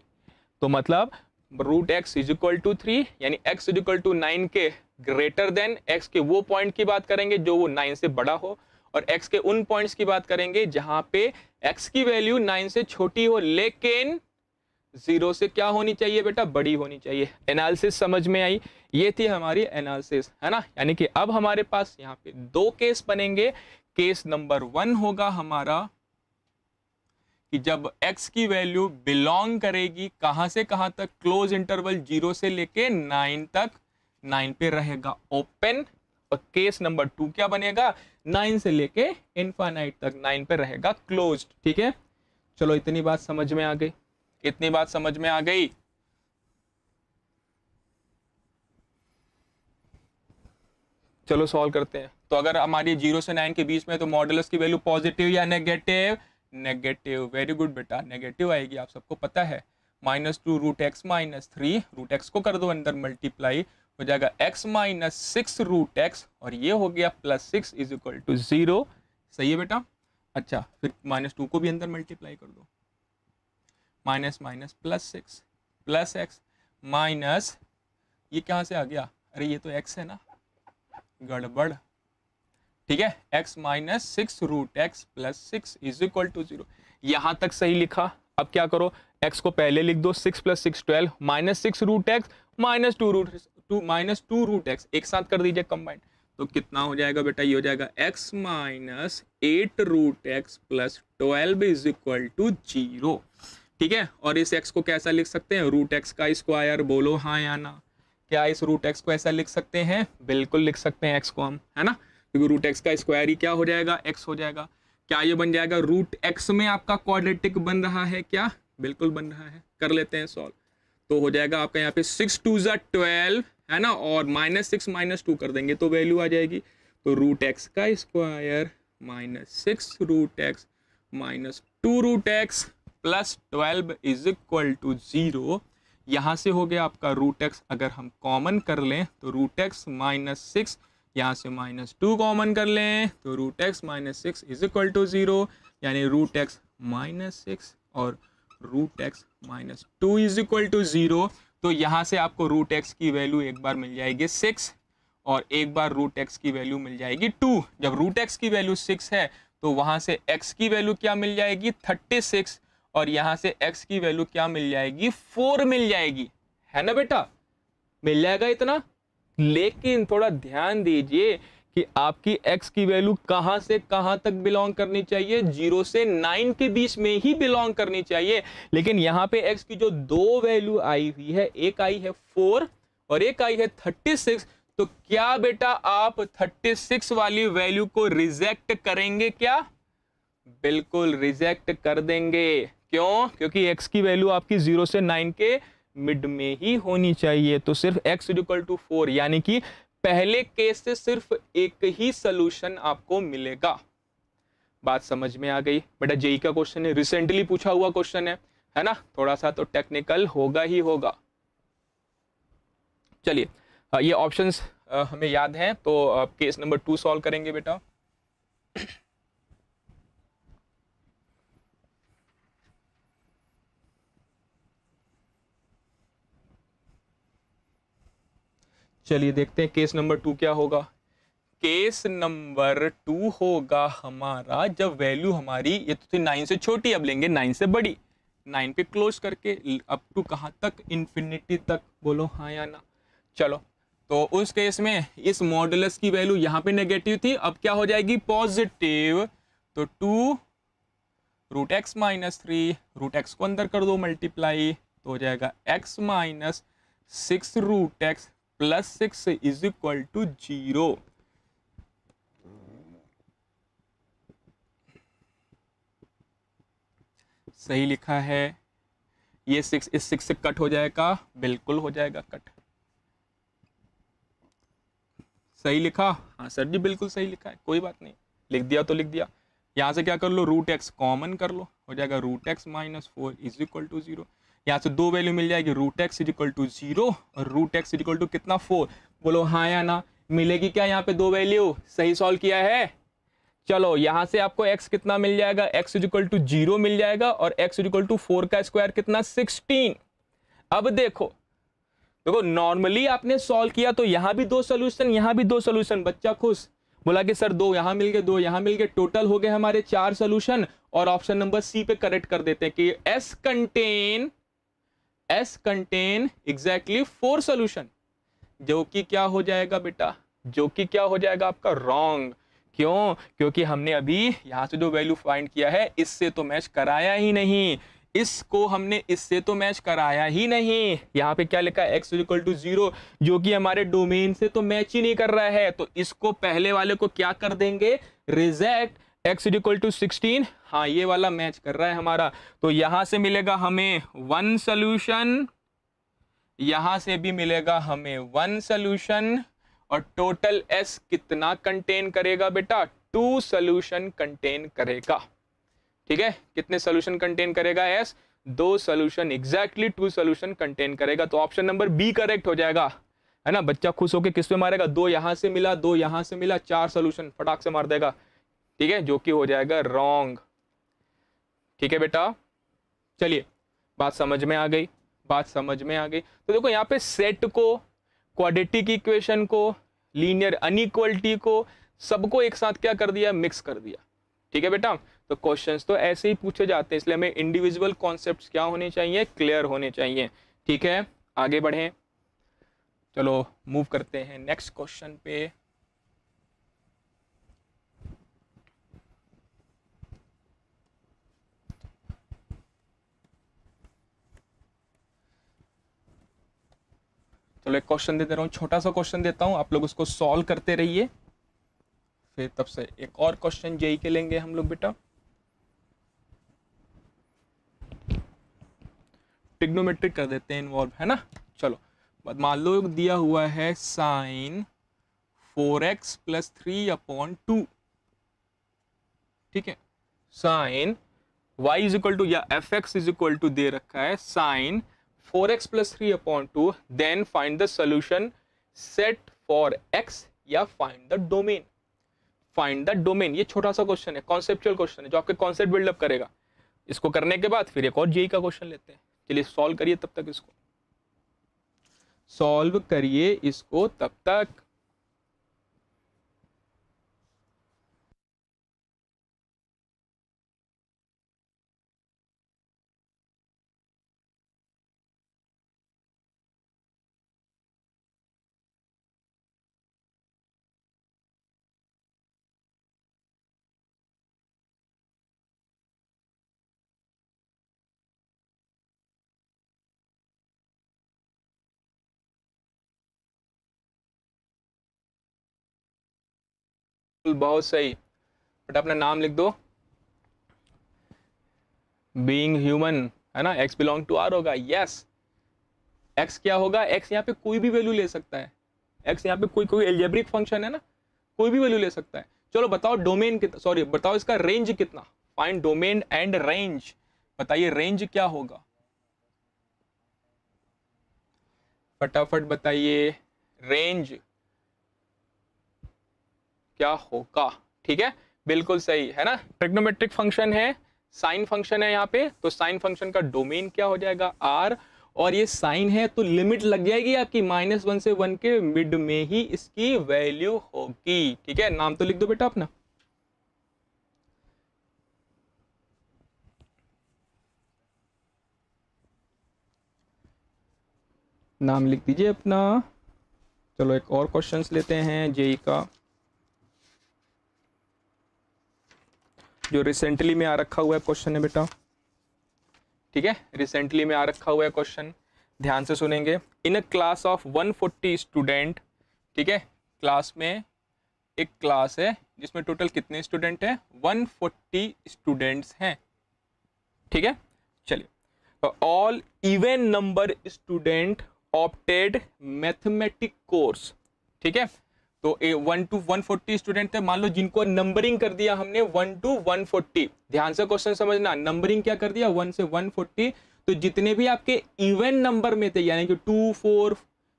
तो मतलब root x is equal to 3, यानी x इज इक्वल टू 9 के ग्रेटर देन, x के वो पॉइंट की बात करेंगे जो वो 9 से बड़ा हो, और x के उन पॉइंट्स की बात करेंगे जहां पे x की वैल्यू 9 से छोटी हो लेकिन 0 से क्या होनी चाहिए बेटा, बड़ी होनी चाहिए। एनालिसिस समझ में आई, ये थी हमारी एनालिसिस, है ना। यानी कि अब हमारे पास यहाँ पे दो केस बनेंगे। केस नंबर 1 होगा हमारा, कि जब x की वैल्यू बिलोंग करेगी कहां से कहां तक, क्लोज इंटरवल 0 से लेके 9 तक, 9 पे रहेगा ओपन, और केस नंबर 2 क्या बनेगा, 9 से लेके इनफाइनाइट तक 9 पे रहेगा क्लोज्ड। ठीक है, चलो इतनी बात समझ में आ गई, इतनी बात समझ में आ गई। चलो सॉल्व करते हैं। तो अगर हमारी 0 से 9 के बीच में, तो मॉडुलस की वैल्यू पॉजिटिव या नेगेटिव, नेगेटिव, वेरी गुड बेटा, नेगेटिव आएगी, आप सबको पता है। -2 root x minus 3, root x को कर दो अंदर मल्टीप्लाई, हो जाएगा x माइनस 6 रूट एक्स, और ये हो गया +6 इज इक्वल टू 0। सही है बेटा। अच्छा, फिर -2 को भी अंदर मल्टीप्लाई कर दो, minus minus +6 plus x minus, ये कहाँ से आ गया, अरे ये तो x है ना, गड़बड़। ठीक है, x minus 6 root x plus 6 is equal to 0। यहां तक सही लिखा। अब क्या करो, x को पहले लिख दो, 6 + 6 12, -6 root x minus 2 root x, एक साथ कर दीजिए कंबाइंड, तो कितना हो जाएगा बेटा, ये हो जाएगा x minus 8 root x plus 12 is equal to 0। ठीक है, और इस x को कैसा लिख सकते हैं, रूट एक्स का स्क्वायर, बोलो हाँ या ना। क्या इस रूट एक्स को ऐसा लिख सकते हैं, बिल्कुल लिख सकते हैं x को हम, है ना, क्योंकि रूट एक्स का स्क्वायर ही क्या हो जाएगा, x हो जाएगा। क्या ये बन जाएगा, रूट एक्स में आपका क्वाड्रेटिक बन रहा है क्या, बिल्कुल बन रहा है, कर लेते हैं सॉल्व। तो हो जाएगा आपका यहाँ पे 6 × 2 = 12, है ना, और -6 - 2 कर देंगे तो वैल्यू आ जाएगी। तो रूट एक्स का square -6 root x minus 2 root x plus 12 is equal to 0। यहाँ से हो गया आपका रूट एक्स, अगर हम कॉमन कर लें तो रूट एक्स -6, यहाँ से -2 कॉमन कर लें तो root x -6 is equal to 0, यानी रूट एक्स -6 और root x -2 is equal to 0। तो यहाँ से आपको रूट एक्स की वैल्यू एक बार मिल जाएगी 6 और एक बार रूट एक्स की वैल्यू मिल जाएगी 2। जब रूट एक्स की वैल्यू 6 है तो वहाँ से x की वैल्यू क्या मिल जाएगी, 36, और यहाँ से x की वैल्यू क्या मिल जाएगी, 4 मिल जाएगी, है ना बेटा, मिल जाएगा इतना। लेकिन थोड़ा ध्यान दीजिए कि आपकी x की वैल्यू कहां से कहां तक बिलोंग करनी चाहिए, 0 से 9 के बीच में ही बिलोंग करनी चाहिए। लेकिन यहाँ पे x की जो दो वैल्यू आई हुई है, एक आई है 4 और एक आई है 36, तो क्या बेटा आप 36 वाली वैल्यू को रिजेक्ट करेंगे क्या, बिल्कुल रिजेक्ट कर देंगे। क्यों, क्योंकि x की वैल्यू आपकी 0 से 9 के मिड में ही होनी चाहिए। तो सिर्फ x इक्वल टू 4, यानी कि पहले केस से सिर्फ एक ही सोल्यूशन आपको मिलेगा। बात समझ में आ गई बेटा, जेई का क्वेश्चन है, रिसेंटली पूछा हुआ क्वेश्चन है ना, थोड़ा सा तो टेक्निकल होगा ही होगा। चलिए, ये ऑप्शंस हमें याद हैं, तो केस नंबर 2 सॉल्व करेंगे बेटा। चलिए देखते हैं केस नंबर 2 क्या होगा। केस नंबर 2 होगा हमारा जब वैल्यू हमारी, ये तो थी 9 से छोटी, अब लेंगे 9 से बड़ी, 9 पे क्लोज करके अप टू कहाँ तक, इन्फिनिटी तक, बोलो हाँ या ना। चलो, तो उस केस में इस मॉडुलस की वैल्यू यहाँ पे नेगेटिव थी, अब क्या हो जाएगी, पॉजिटिव। तो 2 root x minus 3, root x को अंदर कर दो मल्टीप्लाई, तो हो जाएगा x minus 6 root x plus 6 is equal to 0। सही लिखा है, ये 6 इस 6 से कट हो जाएगा, बिल्कुल हो जाएगा कट। सही लिखा, हाँ सर जी बिल्कुल सही लिखा है, कोई बात नहीं, लिख दिया तो लिख दिया। यहाँ से क्या कर लो, रूट एक्स कॉमन कर लो, हो जाएगा root x minus 4 is equal to 0। यहाँ से दो वैल्यू मिल जाएगी, root x is equal to 0 और root x is equal to कितना, 4, बोलो हाँ या ना। मिलेगी क्या यहाँ पे दो वैल्यू, सही सॉल्व किया है। चलो यहाँ से आपको x कितना मिल जाएगा, x इज इक्वल टू 0 मिल जाएगा, और x इज इक्वल टू 4 का स्क्वायर कितना, 16। अब देखो नॉर्मली आपने सॉल्व किया तो यहाँ भी दो सोल्यूशन, यहाँ भी दो सोल्यूशन, बच्चा खुश, बोला कि सर दो यहाँ मिल गए, दो यहाँ मिल गए, टोटल हो गए हमारे 4 सोल्यूशन। और ऑप्शन नंबर सी पे करेक्ट कर देते हैं कि S कंटेन एग्जैक्टली 4 सोल्यूशन, जो कि क्या हो जाएगा बेटा, जो कि क्या हो जाएगा आपका रॉन्ग, क्यों? क्योंकि हमने अभी यहाँ से जो वैल्यू फाइंड किया है इससे तो मैच कराया ही नहीं, इसको हमने इससे तो मैच कराया ही नहीं। यहाँ पे क्या लिखा है, x इक्वल टू 0, जो कि हमारे डोमेन से तो मैच ही नहीं कर रहा है, तो इसको पहले वाले को क्या कर देंगे, रिजेक्ट। x इक्वल टू 16, हाँ ये वाला मैच कर रहा है हमारा, तो यहां से मिलेगा हमें 1 सोल्यूशन, यहां से भी मिलेगा हमें 1 सोल्यूशन, और टोटल s कितना कंटेन करेगा बेटा, 2 सोल्यूशन कंटेन करेगा। ठीक है, कितने सोल्यूशन कंटेन करेगा s, 2 solution, exactly 2 solution contain करेगा। तो ऑप्शन नंबर बी करेक्ट हो जाएगा, है ना। बच्चा खुश होकर किस पे मारेगा, 2 यहां से मिला, 2 यहां से मिला, 4 सोल्यूशन फटाक से मार देगा। ठीक है, जो कि हो जाएगा रॉन्ग। ठीक है बेटा, चलिए बात समझ में आ गई, बात समझ में आ गई। तो देखो यहाँ पे सेट को, क्वाड्रेटिक इक्वेशन को, लीनियर अनइक्वलिटी को, सबको एक साथ क्या कर दिया, मिक्स कर दिया। ठीक है बेटा, तो क्वेश्चंस तो ऐसे ही पूछे जाते हैं, इसलिए हमें इंडिविजुअल कॉन्सेप्ट्स क्या होने चाहिए, क्लियर होने चाहिए। ठीक है, आगे बढ़ें, चलो मूव करते हैं नेक्स्ट क्वेश्चन पे। चलो एक क्वेश्चन दे रहा हूँ, छोटा सा क्वेश्चन देता हूँ, आप लोग उसको सॉल्व करते रहिए, फिर तब से एक और क्वेश्चन जेई के लेंगे हम लोग बेटा। ट्रिग्नोमेट्रिक कर देते हैं इन्वॉल्व, है ना। चलो मान लो दिया हुआ है साइन 4x प्लस 3/2, ठीक है, sine y is equal to या fx इज इक्वल टू दे रखा है sine 4x plus 3/2, then find the solution set for x, या find the domain. Find the domain, ये छोटा सा क्वेश्चन है, कॉन्सेप्चुअल क्वेश्चन है, जो आपके कॉन्सेप्ट बिल्डअप करेगा। इसको करने के बाद फिर एक और जेई का क्वेश्चन लेते हैं। चलिए सॉल्व करिए तब तक, इसको सॉल्व करिए इसको तब तक। बहुत सही, बट अपना नाम लिख दो, बीइंग ह्यूमन, है ना, x बिलोंग टू r होगा। यस, x क्या होगा, x यहाँ पे कोई भी वैल्यू ले सकता है, x यहाँ पे कोई कोई एल्जेब्रिक फंक्शन है ना, कोई भी वैल्यू ले सकता है। चलो बताओ डोमेन कितना, सॉरी बताओ इसका रेंज कितना, फाइंड डोमेन एंड रेंज, बताइए रेंज क्या होगा, फटाफट बताइए रेंज क्या होगा। ठीक है, बिल्कुल सही है ना, ट्रिग्नोमेट्रिक फंक्शन है, साइन फंक्शन है यहाँ पे, तो साइन फंक्शन का डोमेन क्या हो जाएगा, r, और ये साइन है तो लिमिट लग जाएगी आपकी -1 से 1 के मिड में ही इसकी वैल्यू होगी। ठीक है, नाम तो लिख दो बेटा अपना, नाम लिख दीजिए अपना। चलो एक और क्वेश्चंस लेते हैं जेई का, जो रिसेंटली में आ रखा हुआ है क्वेश्चन है बेटा। ठीक है, रिसेंटली में आ रखा हुआ है क्वेश्चन, ध्यान से सुनेंगे। इन अ क्लास ऑफ 140 स्टूडेंट, ठीक है, क्लास में एक क्लास है जिसमें टोटल कितने स्टूडेंट हैं, 140 स्टूडेंट्स हैं। ठीक है, चलिए, all even number student opted mathematic course. ठीक है, तो 1 to 140 स्टूडेंट थे, मान लो जिनको नंबरिंग कर दिया हमने 1 to 140। ध्यान से क्वेश्चन समझना, नंबरिंग क्या कर दिया 1 से 140, तो जितने भी आपके इवन नंबर में थे, यानी कि 2, 4,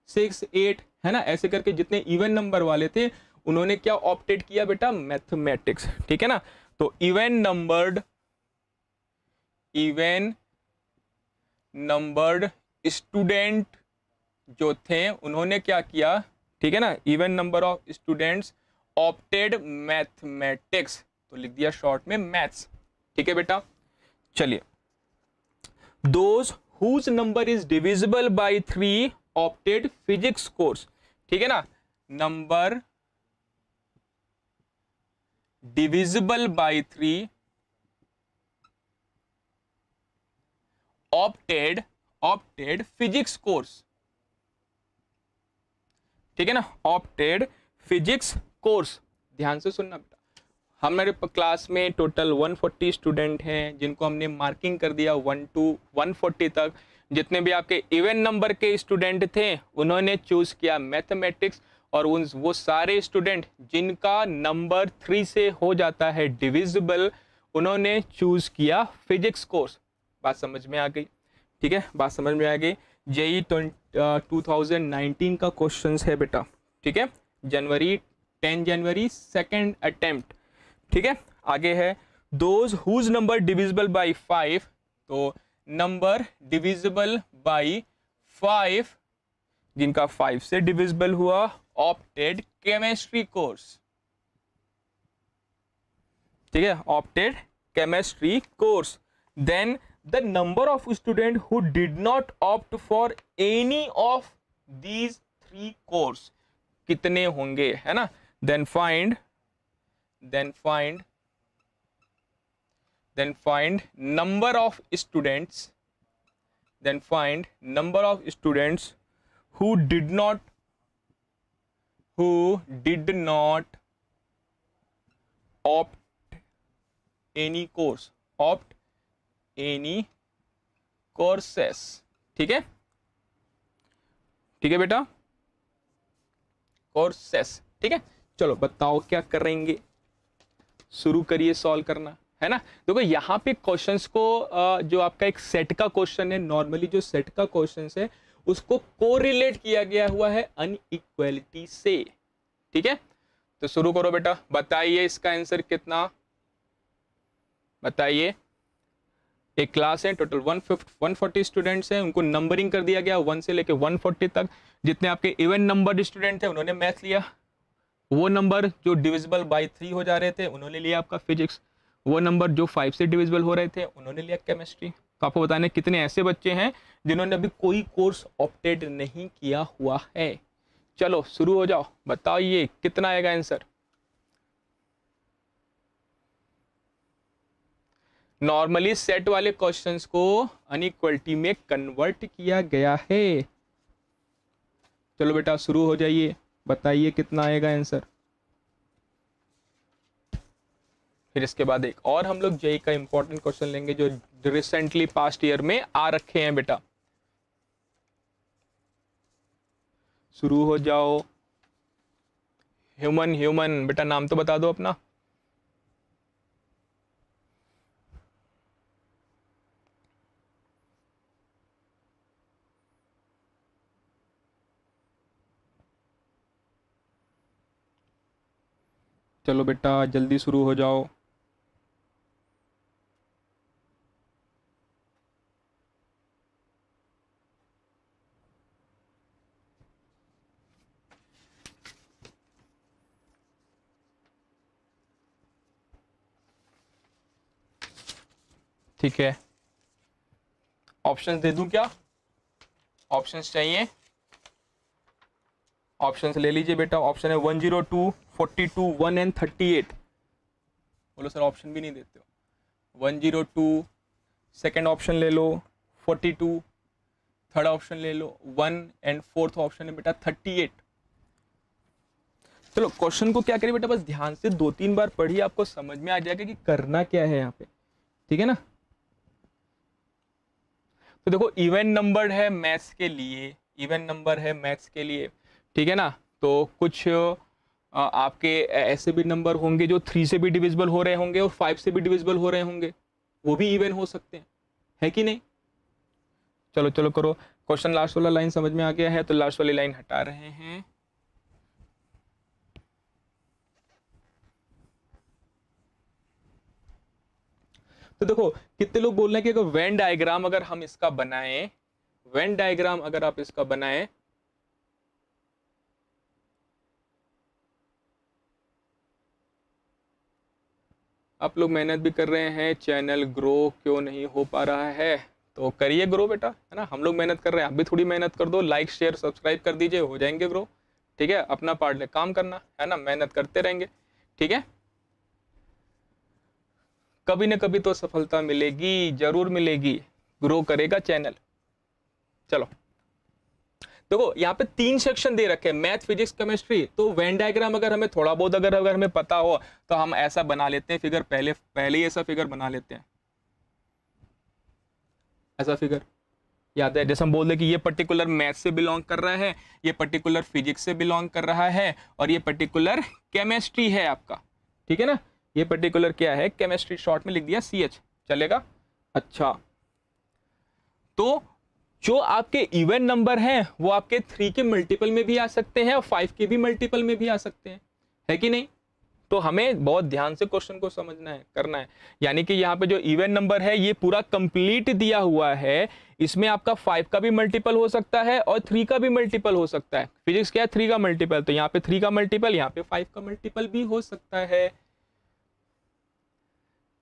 6, 8, है ना, ऐसे करके जितने इवन नंबर वाले थे उन्होंने क्या ऑप्टेड किया बेटा, मैथमेटिक्स। ठीक है ना, तो इवन नंबर्ड स्टूडेंट जो थे उन्होंने क्या किया, ठीक है ना, even number of students opted mathematics, तो लिख दिया शॉर्ट में मैथ्स। ठीक है बेटा, चलिए, those whose number is divisible by 3 opted physics course. ठीक है ना, number divisible by 3 opted physics course, ठीक है ना, ऑप्टेड फिजिक्स कोर्स। ध्यान से सुनना बेटा, हमारे क्लास में टोटल 140 स्टूडेंट हैं जिनको हमने मार्किंग कर दिया 1 to 140 तक। जितने भी आपके इवन नंबर के स्टूडेंट थे उन्होंने चूज किया मैथमेटिक्स, और वो सारे स्टूडेंट जिनका नंबर 3 से हो जाता है डिविजिबल उन्होंने चूज किया फिजिक्स कोर्स। बात समझ में आ गई, ठीक है, बात समझ में आ गई। जेई 2019 का क्वेश्चन है बेटा, ठीक है, 10 जनवरी सेकेंड अटेम्प्ट, ठीक है। आगे है those whose number divisible by 5, तो नंबर डिविजिबल बाई 5 जिनका 5 से डिविजिबल हुआ ऑप्टेड केमिस्ट्री कोर्स, ठीक है, opted chemistry course. Then the number of students who did not opt for any of these 3 course कितने होंगे, है ना। then find number of students, who did not opt any course, opt any courses, ठीक है, ठीक है बेटा, courses, ठीक है। चलो बताओ क्या करेंगे, शुरू करिए सॉल्व करना, है ना। देखो यहाँ पे क्वेश्चंस को जो आपका एक सेट का क्वेश्चन है, नॉर्मली जो सेट का क्वेश्चन है उसको कोरिलेट किया गया हुआ है अनइक्वालिटी से, ठीक है। तो शुरू करो बेटा, बताइए इसका आंसर कितना, बताइए। एक क्लास है, टोटल 140 स्टूडेंट्स हैं, उनको नंबरिंग कर दिया गया 1 से लेके 140 तक। जितने आपके इवन नंबर स्टूडेंट थे उन्होंने मैथ लिया, वो नंबर जो डिविजिबल बाय 3 हो जा रहे थे उन्होंने लिया आपका फिजिक्स, वो नंबर जो 5 से डिविजिबल हो रहे थे उन्होंने लिया केमिस्ट्री। तो आपको बताने कितने ऐसे बच्चे हैं जिन्होंने अभी कोई कोर्स ऑप्टेड नहीं किया हुआ है। चलो शुरू हो जाओ, बताइए कितना आएगा आंसर। नॉर्मली सेट वाले क्वेश्चंस को अनइक्वलिटी में कन्वर्ट किया गया है। चलो बेटा शुरू हो जाइए, बताइए कितना आएगा आंसर। फिर इसके बाद एक और हम लोग जेई का इंपॉर्टेंट क्वेश्चन लेंगे जो रिसेंटली पास्ट ईयर में आ रखे हैं बेटा। शुरू हो जाओ। ह्यूमन बेटा नाम तो बता दो अपना। चलो बेटा जल्दी शुरू हो जाओ। ठीक है, ऑप्शंस दे दूं क्या? ऑप्शंस चाहिए? ऑप्शंस ले लीजिए बेटा। ऑप्शन है 102, 42, 1 एंड 38। बोलो सर ऑप्शन भी नहीं देते हो। 102 सेकेंड ऑप्शन ले लो, 42 थर्ड ऑप्शन ले लो, 1 एंड फोर्थ ऑप्शन है बेटा 38। चलो क्वेश्चन को क्या करिए बेटा, बस ध्यान से 2-3 बार पढ़िए, आपको समझ में आ जाएगा कि करना क्या है यहाँ पे, ठीक है ना। तो देखो इवन नंबर है मैथ्स के लिए, इवन नंबर है मैथ्स के लिए, ठीक है ना। तो कुछ आपके ऐसे भी नंबर होंगे जो 3 से भी डिविजिबल हो रहे होंगे और 5 से भी डिविजिबल हो रहे होंगे, वो भी इवन हो सकते हैं, है कि नहीं। चलो चलो करो क्वेश्चन। लास्ट वाला लाइन समझ में आ गया है तो लास्ट वाली लाइन हटा रहे हैं। तो देखो कितने लोग बोल रहे हैं कि अगर वेन डायग्राम अगर हम इसका बनाएं, वेन डायग्राम अगर आप इसका बनाएं, आप लोग मेहनत भी कर रहे हैं, चैनल ग्रो क्यों नहीं हो पा रहा है, तो करिए ग्रो बेटा, है ना। हम लोग मेहनत कर रहे हैं, आप भी थोड़ी मेहनत कर दो, लाइक शेयर सब्सक्राइब कर दीजिए, हो जाएंगे ग्रो, ठीक है। अपना पार्ट ले काम करना है ना, मेहनत करते रहेंगे, ठीक है। कभी ना कभी तो सफलता मिलेगी, जरूर मिलेगी, ग्रो करेगा चैनल। चलो देखो यहाँ पे 3 सेक्शन दे रखे हैं, मैथ, फिजिक्स, केमिस्ट्री। तो वेन डायग्राम अगर हमें थोड़ा बहुत अगर हमें पता हो तो हम ऐसा बना लेते हैं फिगर, पहले ही ऐसा फिगर बना लेते हैं। ऐसा फिगर याद है, जैसे हम बोल दे कि ये पर्टिकुलर मैथ से बिलोंग कर रहा है, ये पर्टिकुलर फिजिक्स से बिलोंग कर रहा है, और ये पर्टिकुलर केमिस्ट्री है आपका, ठीक है ना। ये पर्टिकुलर क्या है, केमिस्ट्री, शॉर्ट में लिख दिया CH, चलेगा। अच्छा, तो जो आपके इवन नंबर हैं वो आपके 3 के मल्टीपल में भी आ सकते हैं और 5 के भी मल्टीपल में भी आ सकते हैं, है कि नहीं। तो हमें बहुत ध्यान से क्वेश्चन को समझना है, करना है। यानी कि यहाँ पे जो इवन नंबर है ये पूरा कंप्लीट दिया हुआ है, इसमें आपका 5 का भी मल्टीपल हो सकता है और 3 का भी मल्टीपल हो सकता है। फिजिक्स क्या है, 3 का मल्टीपल, तो यहाँ पे 3 का मल्टीपल, यहाँ पे 5 का मल्टीपल भी हो सकता है।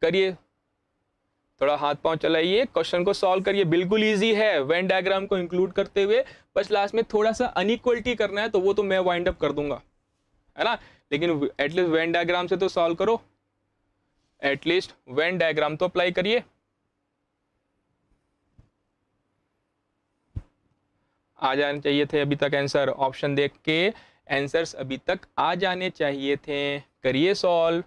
करिए, थोड़ा हाथ पांव चलाइए, क्वेश्चन को सॉल्व करिए, बिल्कुल इजी है वेन डायग्राम को इंक्लूड करते हुए। बस लास्ट में थोड़ा सा अनइक्वलिटी करना है तो वो तो मैं वाइंड अप कर दूंगा, है ना, लेकिन एटलीस्ट वेन डायग्राम से तो सॉल्व करो, एटलीस्ट वेन डायग्राम तो अप्लाई करिए। आ जाने चाहिए थे अभी तक आंसर, ऑप्शन देख के आंसर्स अभी तक आ जाने चाहिए थे। करिए सॉल्व।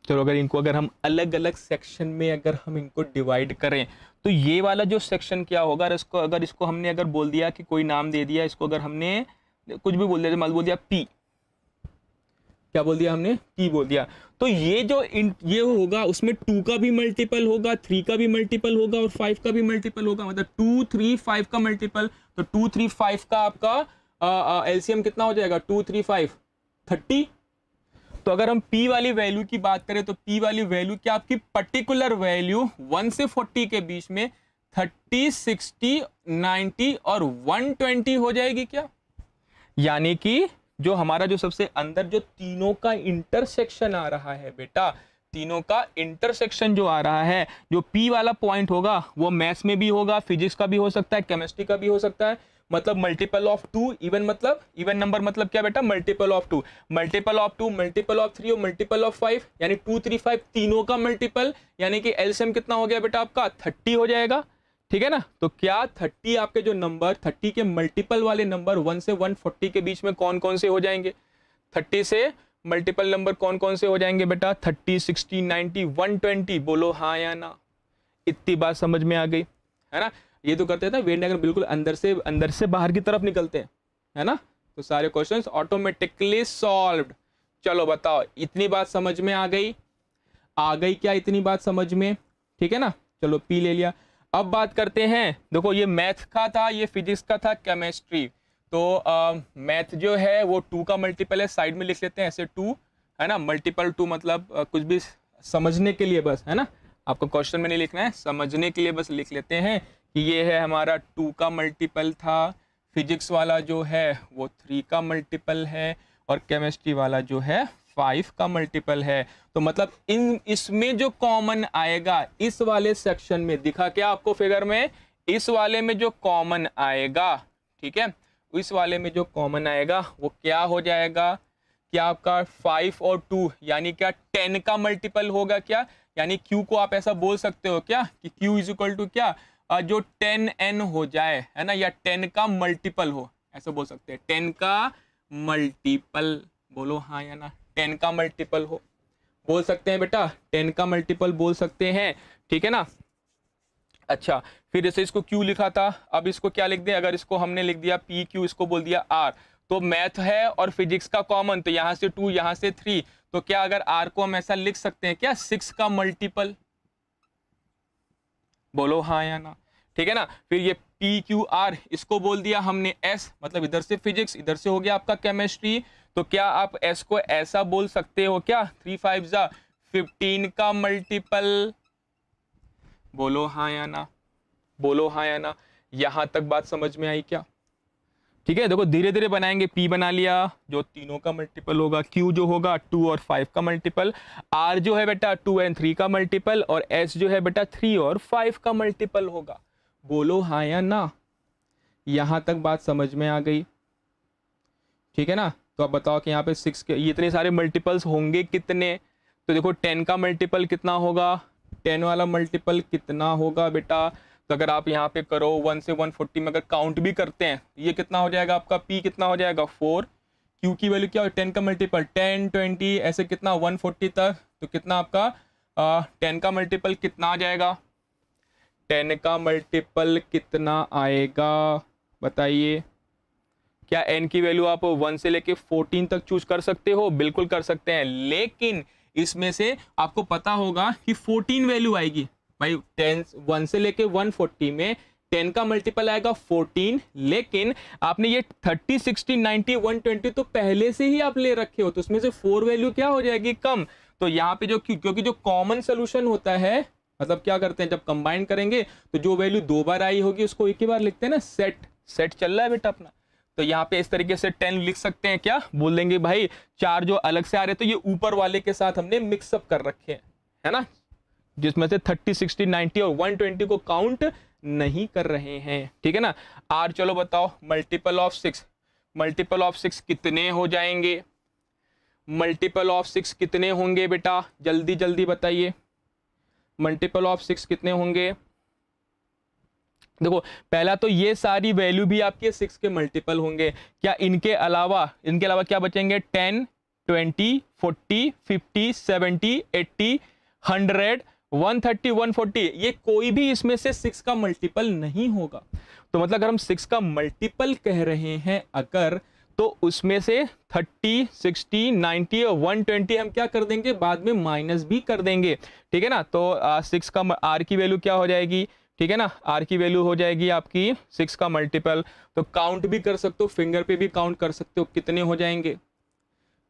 चलो अगर हम अलग अलग सेक्शन में अगर हम इनको डिवाइड करें तो ये वाला जो सेक्शन क्या होगा, अगर इसको हमने अगर बोल दिया कि कोई नाम दे दिया, इसको अगर हमने कुछ भी बोल दिया, मान बोल दिया P, क्या बोल दिया हमने, P बोल दिया, तो ये जो ये होगा उसमें 2 का भी मल्टीपल होगा, 3 का भी मल्टीपल होगा और 5 का भी मल्टीपल होगा, मतलब 2 3 5 का मल्टीपल। तो 2 3 5 का आपका एलसीएम कितना हो जाएगा, 2 3 5 30। तो अगर हम P वाली वैल्यू की बात करें तो P वाली वैल्यू क्या, आपकी पर्टिकुलर वैल्यू 1 से 40 के बीच में 30 60 90 और 120 हो जाएगी क्या। यानी कि जो हमारा जो सबसे अंदर जो तीनों का इंटरसेक्शन आ रहा है बेटा, तीनों का इंटरसेक्शन जो आ रहा है, जो P वाला पॉइंट होगा वो मैथ्स में भी होगा, फिजिक्स का भी हो सकता है, केमिस्ट्री का भी हो सकता है, मतलब मल्टीपल ऑफ 2। इवन मतलब इवन नंबर मतलब क्या बेटा, multiple of 2, multiple of 2, multiple of 3 और मल्टीपल ऑफ 5, यानी 2 3 5 तीनों का मल्टीपल, यानी कि एलसीएम कितना हो गया बेटा आपका 30 हो जाएगा, ठीक है ना। तो क्या 30 आपके जो नंबर 30 के मल्टीपल वाले नंबर 1 से 140 के बीच में कौन कौन से हो जाएंगे, 30 से मल्टीपल नंबर कौन कौन से हो जाएंगे बेटा, 30 60 90 120, बोलो हाँ या ना। इतनी बात समझ में आ गई, है ना। ये तो करते हैं ना वेन डायग्राम, बिल्कुल अंदर से बाहर की तरफ निकलते हैं, है ना। तो सारे क्वेश्चंस ऑटोमेटिकली सॉल्व्ड। चलो बताओ, इतनी बात समझ में आ गई क्या, इतनी बात समझ में, ठीक है ना। चलो P ले लिया। अब बात करते हैं, देखो ये मैथ का था, ये फिजिक्स का था, केमिस्ट्री। तो मैथ जो है वो 2 का मल्टीपल है, साइड में लिख लेते हैं ऐसे 2, है ना, मल्टीपल 2 मतलब कुछ भी समझने के लिए बस, है ना, आपको क्वेश्चन में नहीं लिखना है, समझने के लिए बस लिख लेते हैं कि ये है हमारा 2 का मल्टीपल था, फिजिक्स वाला जो है वो 3 का मल्टीपल है और केमिस्ट्री वाला जो है 5 का मल्टीपल है। तो मतलब इसमें जो कॉमन आएगा इस वाले सेक्शन में, दिखा क्या आपको फिगर में, इस वाले में जो कॉमन आएगा, ठीक है, इस वाले में जो कॉमन आएगा वो क्या हो जाएगा, क्या आपका 5 और 2 यानी क्या 10 का मल्टीपल होगा क्या, यानी Q को आप ऐसा बोल सकते हो क्या कि Q इज इक्वल टू क्या, जो 10n हो जाए, है ना, या 10 का मल्टीपल हो, ऐसा बोल सकते हैं, 10 का मल्टीपल, बोलो हाँ या ना, 10 का मल्टीपल हो, बोल सकते हैं बेटा, 10 का मल्टीपल बोल सकते हैं, ठीक है ना। अच्छा, फिर जैसे इसको Q लिखा था, अब इसको क्या लिख दें, अगर इसको हमने लिख दिया PQ, इसको बोल दिया R, तो मैथ है और फिजिक्स का कॉमन, तो यहां से 2 यहां से 3, तो क्या अगर R को हम ऐसा लिख सकते हैं क्या, 6 का मल्टीपल, बोलो हाँ या ना, ठीक है ना। फिर ये PQR, इसको बोल दिया हमने S, मतलब इधर से फिजिक्स, इधर से हो गया आपका केमिस्ट्री, तो क्या आप S को ऐसा बोल सकते हो क्या, 3 5 जा 15 का मल्टीपल, बोलो हाँ या ना, बोलो हाँ या ना। यहां तक बात समझ में आई क्या, ठीक है। देखो धीरे धीरे बनाएंगे, P बना लिया जो तीनों का मल्टीपल होगा, Q जो होगा 2 और 5 का मल्टीपल, R जो है बेटा 2 और 3 का मल्टीपल, और S जो है बेटा 3 और 5 का मल्टीपल होगा। बोलो हाँ या ना। यहाँ तक बात समझ में आ गई, ठीक है ना। तो अब बताओ कि यहाँ पे 6 के ये इतने सारे मल्टीपल्स होंगे कितने। तो देखो 10 का मल्टीपल कितना होगा, 10 वाला मल्टीपल कितना होगा बेटा। तो अगर आप यहाँ पे करो 1 से 140 में अगर काउंट भी करते हैं ये कितना हो जाएगा आपका, p कितना हो जाएगा 4, q की वैल्यू क्या हो 10 का मल्टीपल 10 20 ऐसे कितना 140 तक। तो कितना आपका 10 का मल्टीपल कितना आ जाएगा, 10 का मल्टीपल कितना आएगा बताइए। क्या n की वैल्यू आप 1 से लेके 14 तक चूज कर सकते हो, बिल्कुल कर सकते हैं, लेकिन इसमें से आपको पता होगा कि 14 वैल्यू आएगी भाई। 10 1 से लेके 140 में 10 का मल्टीपल आएगा 14, लेकिन आपने ये 30 60 90 120 तो पहले से ही आप ले रखे हो, तो उसमें से 4 वैल्यू क्या हो जाएगी कम। तो यहाँ पे जो क्योंकि जो कॉमन सोल्यूशन होता है, मतलब क्या करते हैं जब कंबाइन करेंगे तो जो वैल्यू 2 बार आई होगी उसको एक ही बार लिखते हैं ना, सेट चल रहा है बेटा अपना। तो यहाँ पे इस तरीके से 10 लिख सकते हैं, क्या बोल देंगे भाई 4 जो अलग से आ रहे तो ये ऊपर वाले के साथ हमने मिक्सअप कर रखे हैं, है ना, जिसमें से 30 60 90 और 120 को काउंट नहीं कर रहे हैं, ठीक है ना। आर चलो बताओ मल्टीपल ऑफ 6 कितने हो जाएंगे, मल्टीपल ऑफ 6 कितने होंगे बेटा, जल्दी जल्दी बताइए मल्टीपल ऑफ 6 कितने होंगे। देखो पहला तो ये सारी वैल्यू भी आपके 6 के मल्टीपल होंगे, क्या इनके अलावा क्या बचेंगे 10 20 40 50 70 80 100 130 140, ये कोई भी इसमें से 6 का मल्टीपल नहीं होगा। तो मतलब अगर हम 6 का मल्टीपल कह रहे हैं अगर, तो उसमें से 30 60 90 और 120 हम क्या कर देंगे बाद में माइनस भी कर देंगे, ठीक है ना। तो 6 का आर की वैल्यू क्या हो जाएगी, ठीक है ना, आर की वैल्यू हो जाएगी आपकी 6 का मल्टीपल। तो काउंट भी कर सकते हो, फिंगर पे भी काउंट कर सकते हो कितने हो जाएंगे।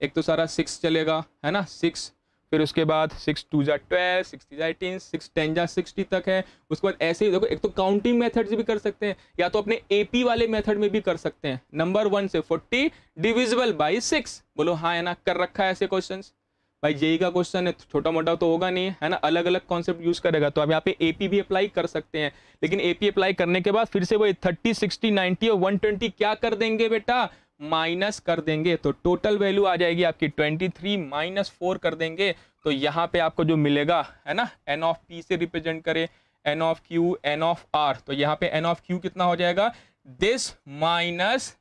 एक तो सारा 6 चलेगा है ना 6, फिर उसके बाद 6 2 जा 12 6 3 जा 18 6 10 जा 60 तक है। उसके बाद ऐसे ही देखो, एक तो काउंटिंग मेथड से भी कर सकते हैं या तो अपने एपी वाले मेथड में भी कर सकते हैं। नंबर 1 से 40 डिविजिबल बाई 6, बोलो हाँ है ना, कर रखा है ऐसे क्वेश्चंस। भाई जेई का क्वेश्चन है, छोटा मोटा तो होगा नहीं है ना, अलग अलग कॉन्सेप्ट यूज करेगा। तो अब यहाँ पे एपी भी अप्लाई कर सकते हैं, लेकिन एपी अप्लाई करने के बाद फिर से वही 30 60 90 और 120 क्या कर देंगे बेटा, माइनस कर देंगे। तो टोटल वैल्यू आ जाएगी आपकी 23 माइनस 4 कर देंगे। तो यहाँ पे आपको जो मिलेगा है ना, एन ऑफ पी से रिप्रेजेंट करें N of Q N of R, तो यहाँ पे एन ऑफ क्यू कितना हो जाएगा दिस माइनस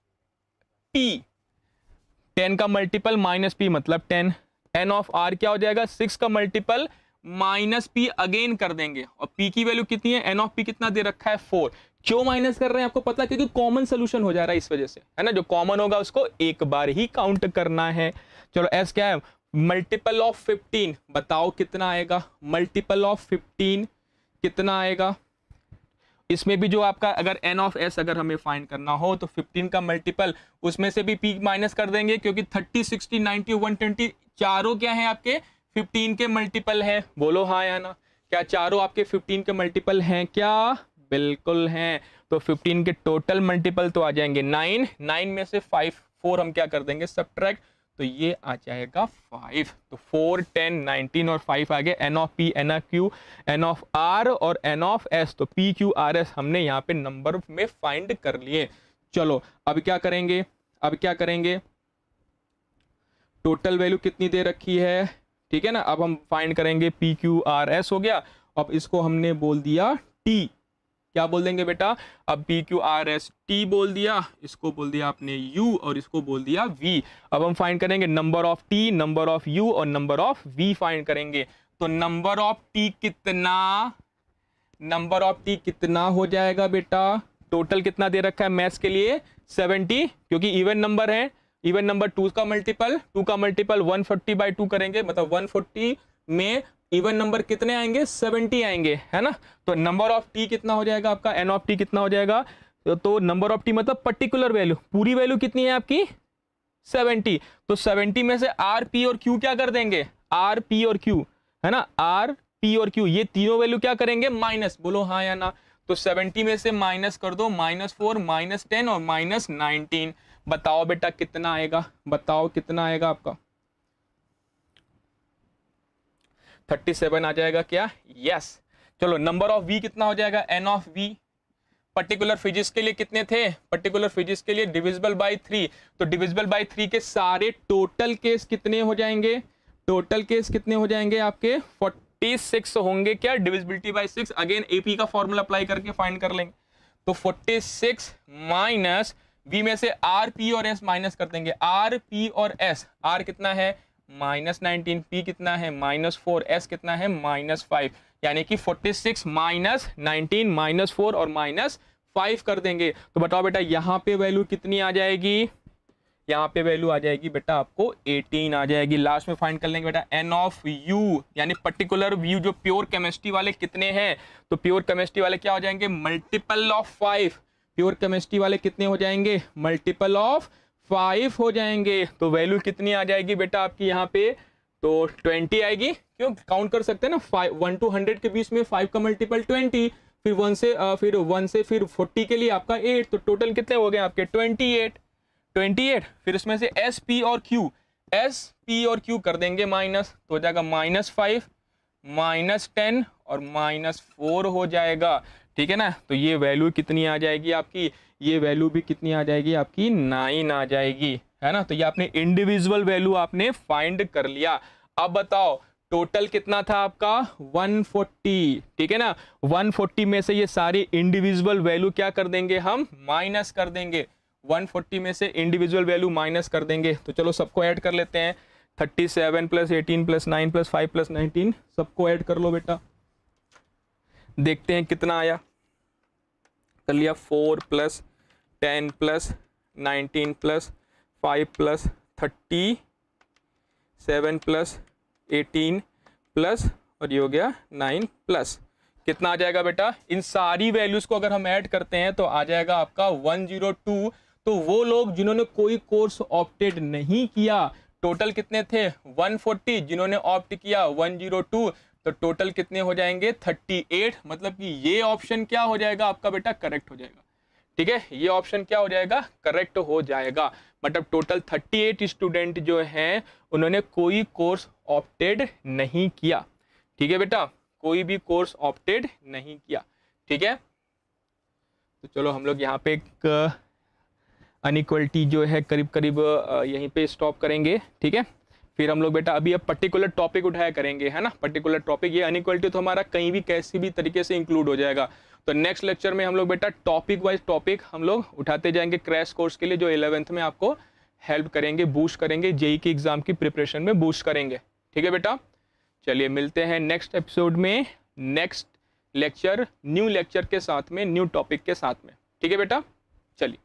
पी, 10 का मल्टीपल माइनस पी मतलब 10, एन ऑफ आर क्या हो जाएगा 6 का मल्टीपल माइनस पी अगेन कर देंगे, और पी की वैल्यू कितनी है, एन ऑफ पी कितना दे रखा है 4। क्यों माइनस कर रहे हैं आपको पता है, क्योंकि कॉमन सोल्यूशन हो जा रहा है इस वजह से, है ना, जो कॉमन होगा उसको एक बार ही काउंट करना है। चलो एस क्या है, मल्टीपल ऑफ 15 बताओ कितना आएगा, मल्टीपल ऑफ 15 कितना आएगा। इसमें भी जो आपका अगर एन ऑफ एस अगर हमें फाइंड करना हो तो 15 का मल्टीपल उसमें से भी पी माइनस कर देंगे, क्योंकि 30 60 90 120 चारों क्या है आपके 15 के मल्टीपल है, बोलो हाँ या ना, क्या चारों आपके 15 के मल्टीपल हैं क्या, बिल्कुल हैं। तो 15 के टोटल मल्टीपल तो आ जाएंगे 9, 9 में से 4 हम क्या कर देंगे सब्ट्रैक्ट, तो ये आ जाएगा 5। तो 4 10 19 और 5 आ गए, N of P N of Q N of R और एन ऑफ एस। तो पी क्यू आर एस हमने यहाँ पे नंबर में फाइंड कर लिए। चलो अब क्या करेंगे, टोटल वैल्यू कितनी दे रखी है, ठीक है ना। अब हम फाइंड करेंगे पी क्यू आर एस हो गया, अब इसको हमने बोल दिया टी, क्या बोल देंगे बेटा, अब P Q R S T बोल दिया, इसको बोल दिया आपने यू और इसको बोल दिया वी। अब हम फाइंड करेंगे number of T, number of you और नंबर ऑफ वी फाइंड करेंगे। तो नंबर ऑफ टी कितना हो जाएगा बेटा, टोटल कितना दे रखा है मैथ्स के लिए 70, क्योंकि इवन नंबर है, इवन नंबर 2 का मल्टीपल 140/2 करेंगे, मतलब 140 में इवन नंबर कितने आएंगे 70 आएंगे, है ना। तो नंबर ऑफ टी कितना हो जाएगा आपका, एन ऑफ टी कितना हो जाएगा, तो नंबर ऑफ टी मतलब पर्टिकुलर वैल्यू, पूरी वैल्यू कितनी है आपकी 70। तो 70 में से आर पी और क्यू क्या कर देंगे, आर पी और क्यू, है ना, आर पी और क्यू ये तीनों वैल्यू क्या करेंगे माइनस, बोलो हाँ या ना। तो 70 में से माइनस कर दो, -4 -10 और -19, बताओ बेटा कितना आएगा, बताओ कितना आएगा आपका 37 आ जाएगा क्या, यस। चलो नंबर ऑफ वी कितना हो जाएगा, N of V particular physics के लिए कितने थे, पर्टिकुलर फिजिक्स के लिए डिविजिबल बाय 3, तो डिविजिबल बाय 3 के सारे टोटल केस कितने हो जाएंगे, टोटल केस कितने हो जाएंगे आपके 46 होंगे क्या, डिविजिबिलिटी बाय 6, अगेन एपी का फॉर्मूला अप्लाई करके फाइंड कर लेंगे। तो 46 माइनस बी में से आर पी और एस माइनस कर देंगे, आर पी और एस, आर कितना है -19, पी कितना है -4, एस कितना है -5, यानी कि 46 माइनस 19 -4 और -5 कर देंगे। तो बताओ बेटा यहाँ पे वैल्यू कितनी आ जाएगी, यहाँ पे वैल्यू आ जाएगी बेटा आपको 18 आ जाएगी। लास्ट में फाइंड कर लेंगे बेटा एन ऑफ यू, यानी पर्टिकुलर व्यू जो प्योर केमिस्ट्री वाले कितने हैं, तो प्योर केमिस्ट्री वाले क्या हो जाएंगे मल्टीपल ऑफ 5, प्योर केमिस्ट्री वाले कितने हो जाएंगे मल्टीपल ऑफ 5 हो जाएंगे। तो वैल्यू कितनी आ जाएगी बेटा आपकी यहाँ पे, तो 20 आएगी, क्यों काउंट कर सकते हैं ना 1 to 100 के बीच में 5 का मल्टीपल 20, फिर 1 से फिर 40 के लिए आपका 8, तो टोटल कितने हो गए आपके 28, फिर उसमें से एस पी और क्यू कर देंगे माइनस, तो हो जाएगा -5 -10 और -4 हो जाएगा, ठीक है ना। तो ये वैल्यू कितनी आ जाएगी आपकी, ये वैल्यू भी कितनी आ जाएगी आपकी 9 आ जाएगी, है ना। तो ये आपने इंडिविजुअल वैल्यू आपने फाइंड कर लिया। अब बताओ टोटल कितना था आपका 140, ठीक है ना। 140 में से ये सारी इंडिविजुअल वैल्यू क्या कर देंगे हम माइनस कर देंगे, 140 में से इंडिविजुअल वैल्यू माइनस कर देंगे। तो चलो सबको ऐड कर लेते हैं, 37 + 18 + 9 + 5 + 19, सबको ऐड कर लो बेटा, देखते हैं कितना आया। कर लिया 4 + 10 + 19 + 5 + 37 + 18 प्लस और ये हो गया 9 प्लस, कितना आ जाएगा बेटा, इन सारी वैल्यूज को अगर हम ऐड करते हैं तो आ जाएगा आपका 102। तो वो लोग जिन्होंने कोई कोर्स ऑप्टेड नहीं किया, टोटल कितने थे 140, जिन्होंने ऑप्ट किया 102, तो टोटल कितने हो जाएंगे 38, मतलब कि ये ऑप्शन क्या हो जाएगा आपका बेटा करेक्ट हो जाएगा, ठीक है, ये ऑप्शन क्या हो जाएगा करेक्ट हो जाएगा। मतलब टोटल 38 स्टूडेंट जो हैं उन्होंने कोई कोर्स ऑप्टेड नहीं किया, ठीक है बेटा, कोई भी कोर्स ऑप्टेड नहीं किया, ठीक है। तो चलो हम लोग यहाँ पे एक अनइक्वलिटी जो है करीब करीब यहीं पे स्टॉप करेंगे, ठीक है। फिर हम लोग बेटा अभी अब पर्टिकुलर टॉपिक उठाया करेंगे, है ना, पर्टिकुलर टॉपिक, ये अनइक्वलिटी तो हमारा कहीं भी कैसी भी तरीके से इंक्लूड हो जाएगा। तो नेक्स्ट लेक्चर में हम लोग बेटा टॉपिक वाइज टॉपिक हम लोग उठाते जाएंगे क्रैश कोर्स के लिए, जो 11th में आपको हेल्प करेंगे, बूस्ट करेंगे, जेई के एग्जाम की प्रिपरेशन में बूस्ट करेंगे, ठीक है बेटा। चलिए मिलते हैं नेक्स्ट एपिसोड में, नेक्स्ट लेक्चर न्यू लेक्चर के साथ में, न्यू टॉपिक के साथ में, ठीक है बेटा, चलिए।